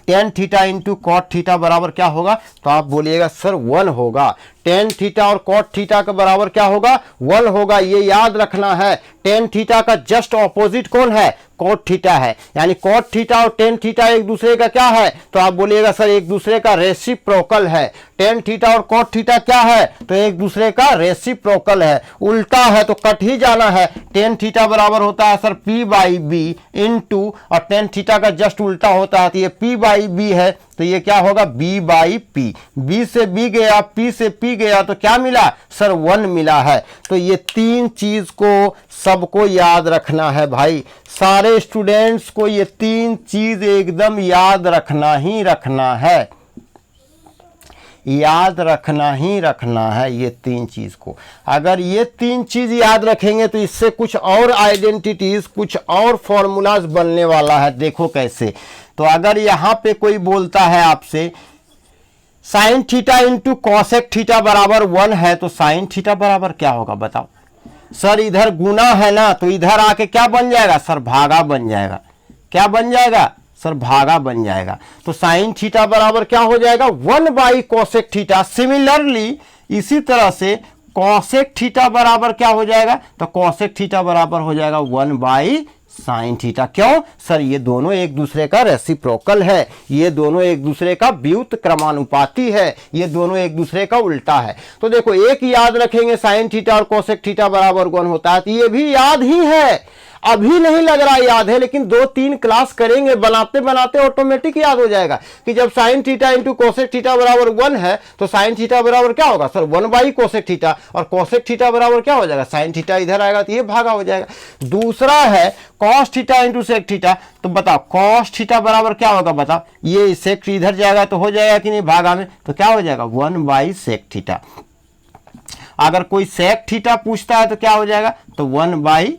Speaker 1: Tan theta into cot theta बराबर क्या होगा? तो आप बोलिएगा सर 1 होगा। टेन थीटा और कॉट थीटा के बराबर क्या होगा? 1 होगा, ये याद रखना है। टेन थीटा का जस्ट ऑपोजिट कौन है? कॉट थीटा है। यानी कॉट थीटा और टेन थीटा एक दूसरे का क्या है? तो आप बोलिएगा सर एक दूसरे का रेसिप्रोकल है। टेन थीटा और कॉट थीटा क्या है? तो एक दूसरे का रेसिप्रोकल है। उल्टा है तो कट ही जाना है। टेन थीटा बराबर होता है सर p/b इंटू, और टेन थीटा का जस्ट उल्टा होता है, तो ये p/b है, तो ये क्या होगा? b/p। b से b गया, p से p गया, तो क्या मिला सर? 1 मिला है। तो ये 3 चीज को सबको याद रखना है भाई, सारे स्टूडेंट्स को ये 3 चीज एकदम याद रखना ही रखना है, याद रखना ही रखना है ये 3 चीज को। अगर ये 3 चीज याद रखेंगे तो इससे कुछ और आइडेंटिटीज, कुछ और फॉर्मूलाज बनने वाला है। देखो कैसे। तो अगर यहां पे कोई बोलता है आपसे sine theta into cosec theta बराबर 1 है, तो साइन थीटा बराबर क्या होगा बताओ सर? इधर गुना है ना, तो इधर आके क्या बन जाएगा सर? भागा बन जाएगा। क्या बन जाएगा सर? भागा बन जाएगा। तो साइन थीटा बराबर क्या हो जाएगा? 1 कोसेक थीटा। सिमिलरली इसी तरह से कॉसेक थीटा बराबर क्या हो जाएगा? तो कॉसेक थीटा बराबर हो जाएगा 1 साइन थीटा। क्यों सर? ये दोनों एक दूसरे का रेसिप्रोकल है, ये दोनों एक दूसरे का व्युत्क्रमानुपाती क्रमानुपाती है, ये दोनों एक दूसरे का उल्टा है। तो देखो, एक याद रखेंगे साइन थीटा और कोसेक थीटा बराबर 1 होता है, तो ये भी याद ही है। अभी नहीं लग रहा याद है, लेकिन 2-3 क्लास करेंगे, बनाते बनाते ऑटोमेटिक याद हो जाएगा कि जब sine theta into cosec theta बराबर 1 है तो साइन थीटा बराबर क्या होगा सर? 1 कोसेक थीटा, और कोसेक थीटा बराबर क्या हो जाएगा? साइन थीटा इधर आएगा तो ये भागा हो जाएगा। दूसरा है cos theta into sec theta. तो बताओ कॉस थीटा बराबर क्या होगा बताओ? ये सेक इधर जाएगा तो हो जाएगा कि नहीं भागा में? तो क्या हो जाएगा? 1 सेक थीटा। अगर कोई सेक थीटा पूछता है तो क्या हो जाएगा? तो 1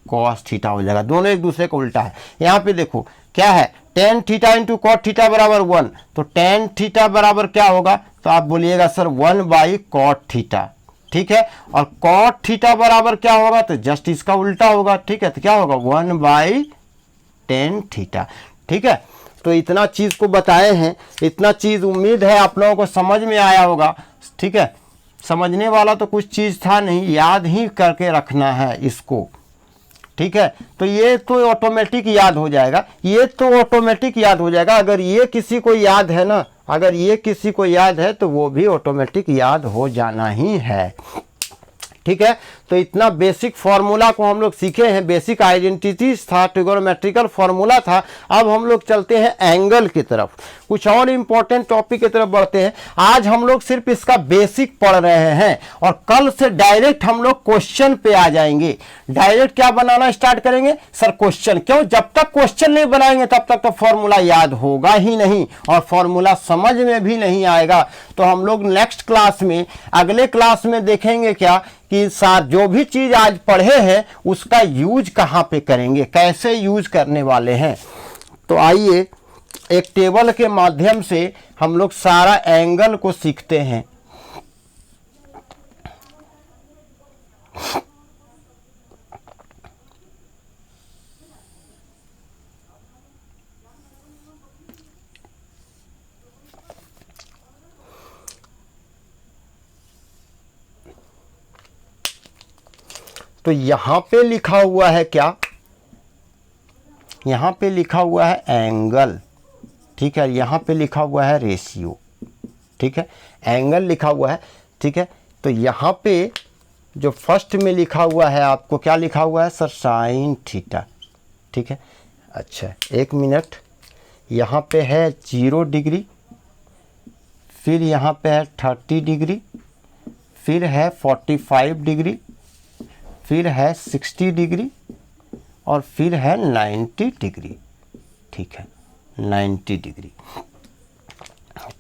Speaker 1: कॉस थीटा हो जाएगा। दोनों एक दूसरे को उल्टा है। यहां पे देखो क्या है? Tan theta into cot theta बराबर 1, तो टेन थीटा बराबर क्या होगा? तो आप बोलिएगा सर 1 कॉट थीटा। ठीक है, और कॉट थीटा बराबर क्या होगा? तो जस्ट इसका उल्टा होगा। ठीक है, तो क्या होगा? 1 टेन थीटा। ठीक है, तो इतना चीज को बताए हैं, इतना चीज उम्मीद है आप लोगों को समझ में आया होगा। ठीक है, समझने वाला तो कुछ चीज़ था नहीं, याद ही करके रखना है इसको, ठीक है। तो ये तो ऑटोमेटिक याद हो जाएगा, ये तो ऑटोमेटिक याद हो जाएगा। अगर ये किसी को याद है ना, अगर ये किसी को याद है तो वो भी ऑटोमेटिक याद हो जाना ही है, ठीक है। तो इतना बेसिक फार्मूला को हम लोग सीखे हैं, बेसिक आइडेंटिटीज था, ट्रिगोनोमेट्रिकल फार्मूला था। अब हम लोग चलते हैं एंगल की तरफ, कुछ और इंपॉर्टेंट टॉपिक की तरफ बढ़ते हैं। आज हम लोग सिर्फ इसका बेसिक पढ़ रहे हैं और कल से डायरेक्ट हम लोग क्वेश्चन पे आ जाएंगे। डायरेक्ट क्या बनाना स्टार्ट करेंगे सर, क्वेश्चन। क्यों? जब तक क्वेश्चन नहीं बनाएंगे तब तक तो फॉर्मूला याद होगा ही नहीं और फॉर्मूला समझ में भी नहीं आएगा। तो हम लोग नेक्स्ट क्लास में, अगले क्लास में देखेंगे क्या कि साथ जो भी चीज आज पढ़े हैं उसका यूज कहां पे करेंगे, कैसे यूज करने वाले हैं। तो आइए एक टेबल के माध्यम से हम लोग सारा एंगल को सीखते हैं। तो यहां पे लिखा हुआ है क्या, यहां पे लिखा हुआ है एंगल, ठीक है। यहां पे लिखा हुआ है रेशियो, ठीक है। एंगल लिखा हुआ है, ठीक है। तो यहां पे जो फर्स्ट में लिखा हुआ है, आपको क्या लिखा हुआ है सर, साइन थीटा, ठीक है। अच्छा एक मिनट, यहां पे है 0 डिग्री, फिर यहां पे है 30 डिग्री, फिर है 45 डिग्री, फिर है 60 डिग्री और फिर है 90 डिग्री, ठीक है, 90 डिग्री,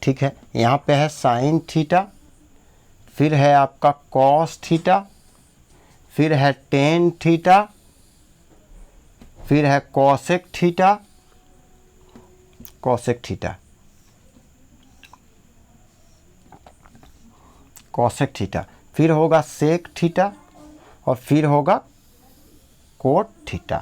Speaker 1: ठीक है। यहाँ पे है साइन थीटा, फिर है आपका कॉस थीटा, फिर है टेन थीटा, फिर है cosec theta, cosec theta, cosec theta, फिर होगा सेक थीटा और फिर होगा कोट थीटा,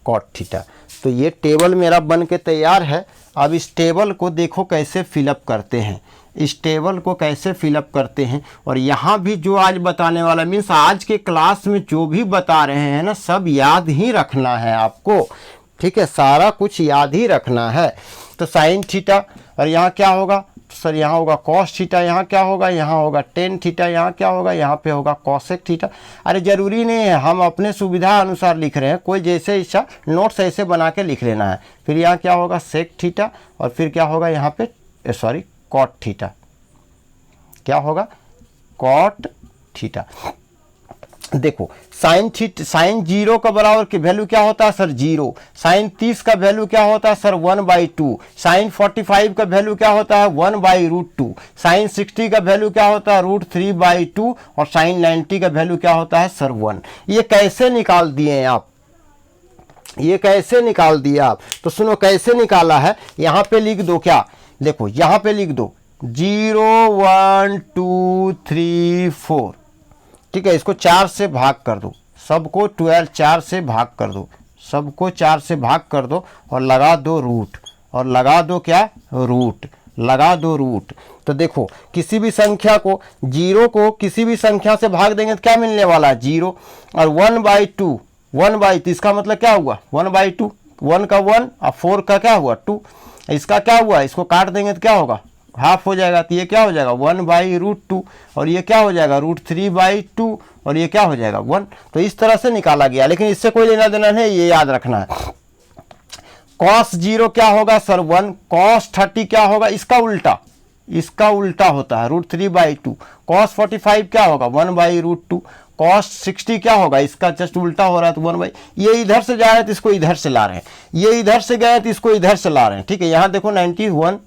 Speaker 1: कॉट थीटा। तो ये टेबल मेरा बन के तैयार है। अब इस टेबल को देखो कैसे फिलअप करते हैं, इस टेबल को कैसे फिलअप करते हैं। और यहाँ भी जो आज बताने वाला, मीन्स आज के क्लास में जो भी बता रहे हैं ना, सब याद ही रखना है आपको, ठीक है, सारा कुछ याद ही रखना है। तो साइन थीटा, और यहाँ क्या होगा सर, यहाँ होगा कॉस थीटा, यहाँ क्या होगा, यहाँ होगा टेन थीटा, यहाँ क्या होगा, यहाँ पे होगा कॉसेक थीटा। अरे जरूरी नहीं है, हम अपने सुविधा अनुसार लिख रहे हैं, कोई जैसे इच्छा नोट्स ऐसे बना के लिख लेना है। फिर यहाँ क्या होगा सेक थीटा और फिर क्या होगा यहाँ पे सॉरी कॉट थीटा, क्या होगा कॉट थीटा। देखो साइन 0 का बराबर की वैल्यू क्या होता है सर 0, साइन 30 का वैल्यू क्या होता है सर 1/2, साइन 45 का वैल्यू क्या होता है 1/√2, साइन 60 का वैल्यू क्या होता है √3/2 और साइन 90 का वैल्यू क्या होता है सर 1। ये कैसे निकाल दिए आप, ये कैसे निकाल दिया आप, तो सुनो कैसे निकाला है। यहाँ पे लिख दो, क्या देखो यहाँ पे लिख दो 0 1 2 3 4, ठीक है। इसको 4 से भाग कर दो, सबको 12 4 से भाग कर दो, सबको 4 से भाग कर दो और लगा दो रूट, और लगा दो क्या रूट, लगा दो रूट। तो देखो किसी भी संख्या को, 0 को किसी भी संख्या से भाग देंगे तो क्या मिलने वाला है 0, और 1/2 1/2 इसका मतलब क्या हुआ 1/2, 1 का 1 और 4 का क्या हुआ 2, इसका क्या हुआ, इसको काट देंगे तो क्या होगा हाफ हो जाएगा। तो ये क्या हो जाएगा 1/√2 और ये क्या हो जाएगा √3/2 और ये क्या हो जाएगा 1। तो इस तरह से निकाला गया, लेकिन इससे कोई लेना देना नहीं, ये याद रखना है। cos 0 क्या होगा सर 1, cos 30 क्या होगा इसका उल्टा, इसका उल्टा होता है √3/2, cos 45 क्या होगा 1/√2, cos 60 क्या होगा इसका जस्ट उल्टा हो रहा है तो 1/, ये इधर से जा रहे हैं तो इसको इधर से ला रहे हैं, ये इधर से गए तो इसको इधर से ला रहे हैं, ठीक है। यहाँ देखो 91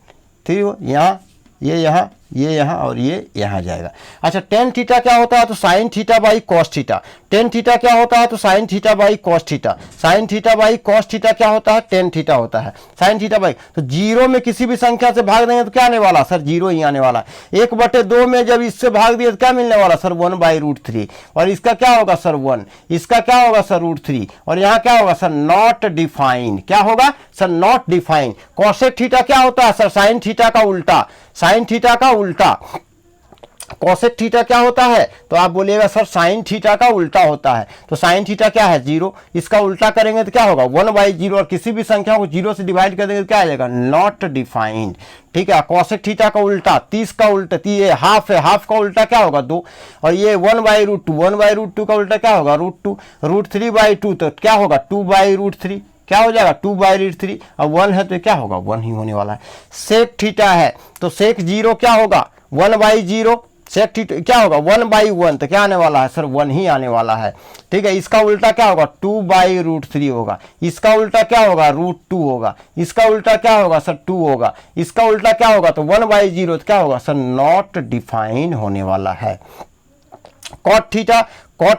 Speaker 1: 3 यहाँ, ये यहाँ और ये यहाँ जाएगा। अच्छा टेन थीटा क्या होता है तो sign theta by cos theta, tan theta क्या होता है तो sign theta by cos theta, sign theta by cos theta क्या होता है टेन थीटा होता है, साइन थीटा बाई। तो 0 में किसी भी संख्या से भाग देंगे तो क्या आने वाला सर 0 ही आने वाला है। 1/2 में जब इससे भाग दिए तो क्या मिलने वाला सर 1/√3, और इसका क्या होगा सर 1, इसका क्या होगा सर √3, और यहाँ क्या होगा सर नॉट डिफाइन, क्या होगा sir not define. Cosec theta क्या होता है सर साइन थीटा का उल्टा, साइन थीटा का उल्टा, कॉसेक थीटा क्या होता है, तो आप बोलिएगा सर साइन थीटा का उल्टा होता है। तो साइन थीटा क्या है, 0, इसका उल्टा करेंगे तो क्या होगा 1/0, और किसी भी संख्या को 0 से डिवाइड कर देंगे तो क्या आ जाएगा, नॉट डिफाइंड। ठीक है, कॉसेक थीटा का उल्टा 30 का उल्टा, ये हाफ है, हाफ का उल्टा क्या होगा 2, और ये 1/√2, 1/√2 का उल्टा क्या होगा √2, √3/2 तो क्या होगा 2/√3, क्या हो जाएगा 2/√3, और 1 है तो क्या होगा 1 ही होने वाला है। सेक थीटा है तो सेक 0 क्या होगा 1/0, सेक थीटा क्या होगा 1/1 तो क्या आने वाला है सर 1 ही आने वाला है। ठीक है, इसका उल्टा क्या होगा 2/√3 होगा, इसका उल्टा क्या होगा √2 होगा, इसका उल्टा क्या होगा सर 2 होगा, इसका उल्टा क्या होगा तो 1/0 तो क्या होगा सर नॉट डिफाइन होने वाला है। कॉट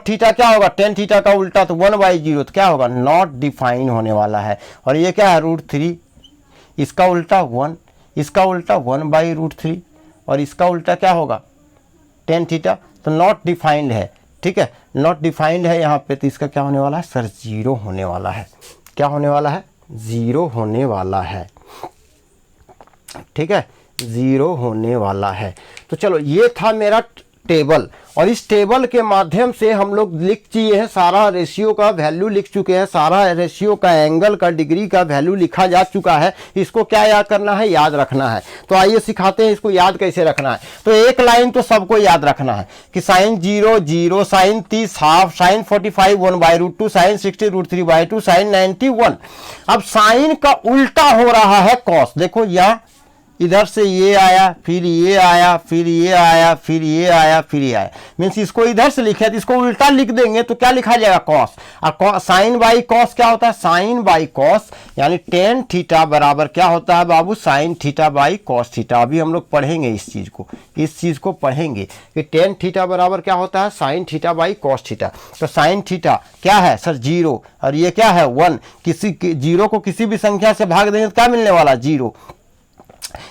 Speaker 1: थीटा क्या होगा tan थीटा का उल्टा तो 1/0 तो क्या होगा नॉट डिफाइन होने वाला है। और ये क्या है √3, इसका उल्टा 1, इसका उल्टा 1/√3, और इसका उल्टा क्या होगा tan थीटा, तो नॉट डिफाइंड है। ठीक है, नॉट डिफाइंड है यहाँ पे, तो इसका क्या होने वाला है सर 0 होने वाला है। क्या होने वाला है 0 होने वाला है। ठीक है, 0 होने वाला है। तो चलो ये था मेरा टेबल, और इस टेबल के माध्यम से हम लोग लिख चुके हैं, सारा रेशियो का वैल्यू लिख चुके हैं, सारा रेशियो का एंगल का डिग्री का वैल्यू लिखा जा चुका है। इसको क्या याद करना है, याद रखना है। तो आइए सिखाते हैं इसको याद कैसे रखना है। तो एक लाइन तो सबको याद रखना है कि sine 0 0, sine 30 half, sine 45 1/√2, sine 60 √3/2, sine 90 1। अब साइन का उल्टा हो रहा है कॉस। देखो यहाँ इधर से ये आया, फिर ये आया, फिर ये आया, फिर ये आया, फिर ये आया, मीन्स इसको इधर से लिखे तो इसको उल्टा लिख देंगे तो क्या लिखा जाएगा कॉस। और साइन बाई कॉस क्या होता है, साइन बाई कॉस यानी tan थीटा बराबर क्या होता है बाबू, sine theta by cos theta. अभी हम लोग पढ़ेंगे इस चीज को पढ़ेंगे कि tan थीटा बराबर क्या होता है, sign theta by cos theta. तो साइन थीटा क्या है सर 0, और ये क्या है 1, किसी 0 को किसी भी संख्या से भाग देंगे तो क्या मिलने वाला 0,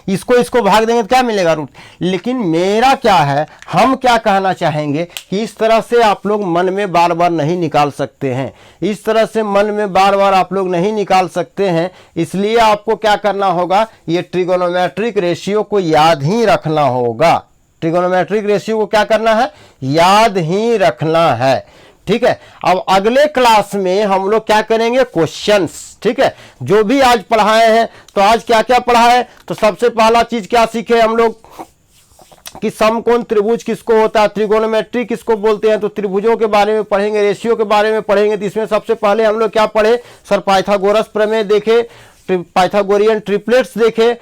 Speaker 1: इसको भाग देंगे तो क्या मिलेगा रूट। लेकिन मेरा क्या है, हम क्या कहना चाहेंगे कि इस तरह से आप लोग मन में बार बार नहीं निकाल सकते हैं, इस तरह से मन में बार बार आप लोग नहीं निकाल सकते हैं। इसलिए आपको क्या करना होगा, ये ट्रिगोनोमेट्रिक रेशियो को याद ही रखना होगा। ट्रिगोनोमेट्रिक रेशियो को क्या करना है, याद ही रखना है। ठीक है, अब अगले क्लास में हम लोग क्या करेंगे, क्वेश्चंस। ठीक है, जो भी आज पढ़ाए हैं, तो आज क्या क्या पढ़ा है, तो सबसे पहला चीज क्या सीखे हम लोग कि समकोण त्रिभुज किसको होता है, त्रिगोनोमेट्री किसको बोलते हैं, तो त्रिभुजों के बारे में पढ़ेंगे, रेशियो के बारे में पढ़ेंगे। तो इसमें सबसे पहले हम लोग क्या पढ़े सर, पाइथागोरस प्रमेय देखे, पाइथागोरियन ट्रिपलेट्स देखे।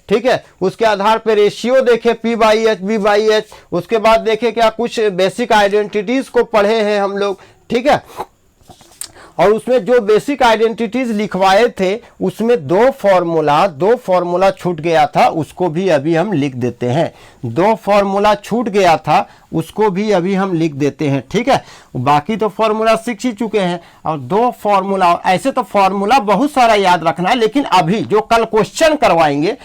Speaker 1: ठीक है, उसके आधार पे रेशियो देखे P/H B/H। उसके बाद देखे क्या कुछ बेसिक आइडेंटिटीज को पढ़े हैं हम लोग। ठीक है, और उसमें जो बेसिक आइडेंटिटीज लिखवाए थे उसमें दो फॉर्मूला छूट गया था, उसको भी अभी हम लिख देते हैं। 2 फॉर्मूला छूट गया था, उसको भी अभी हम लिख देते हैं। ठीक है, बाकी तो फॉर्मूला सीख ही चुके हैं, और 2 फॉर्मूला, ऐसे तो फॉर्मूला बहुत सारा याद रखना है, लेकिन अभी जो कल क्वेश्चन करवाएंगे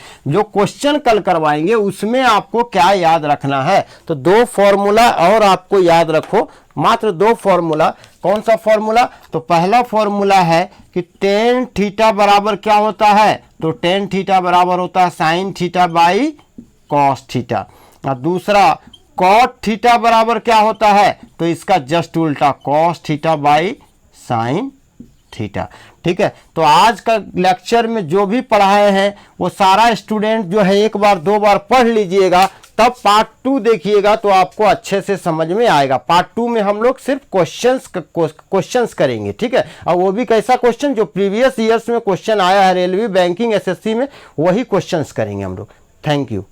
Speaker 1: उसमें आपको क्या याद रखना है, तो 2 फॉर्मूला और आपको याद रखो, मात्र 2 फॉर्मूला। कौन सा फॉर्मूला, तो पहला फॉर्मूला है कि tan थीटा बराबर क्या होता है, तो tan थीटा बराबर होता है sign theta by cos theta. और दूसरा cot थीटा बराबर क्या होता है, तो इसका जस्ट उल्टा cos theta by sine theta. ठीक है, तो आज का लेक्चर में जो भी पढ़ाए हैं वो सारा स्टूडेंट जो है 1 बार 2 बार पढ़ लीजिएगा, तब पार्ट 2 देखिएगा तो आपको अच्छे से समझ में आएगा। पार्ट 2 में हम लोग सिर्फ क्वेश्चंस करेंगे। ठीक है, और वो भी कैसा क्वेश्चन, जो प्रीवियस ईयर्स में क्वेश्चन आया है रेलवे बैंकिंग SSC में, वही क्वेश्चंस करेंगे हम लोग। Thank you.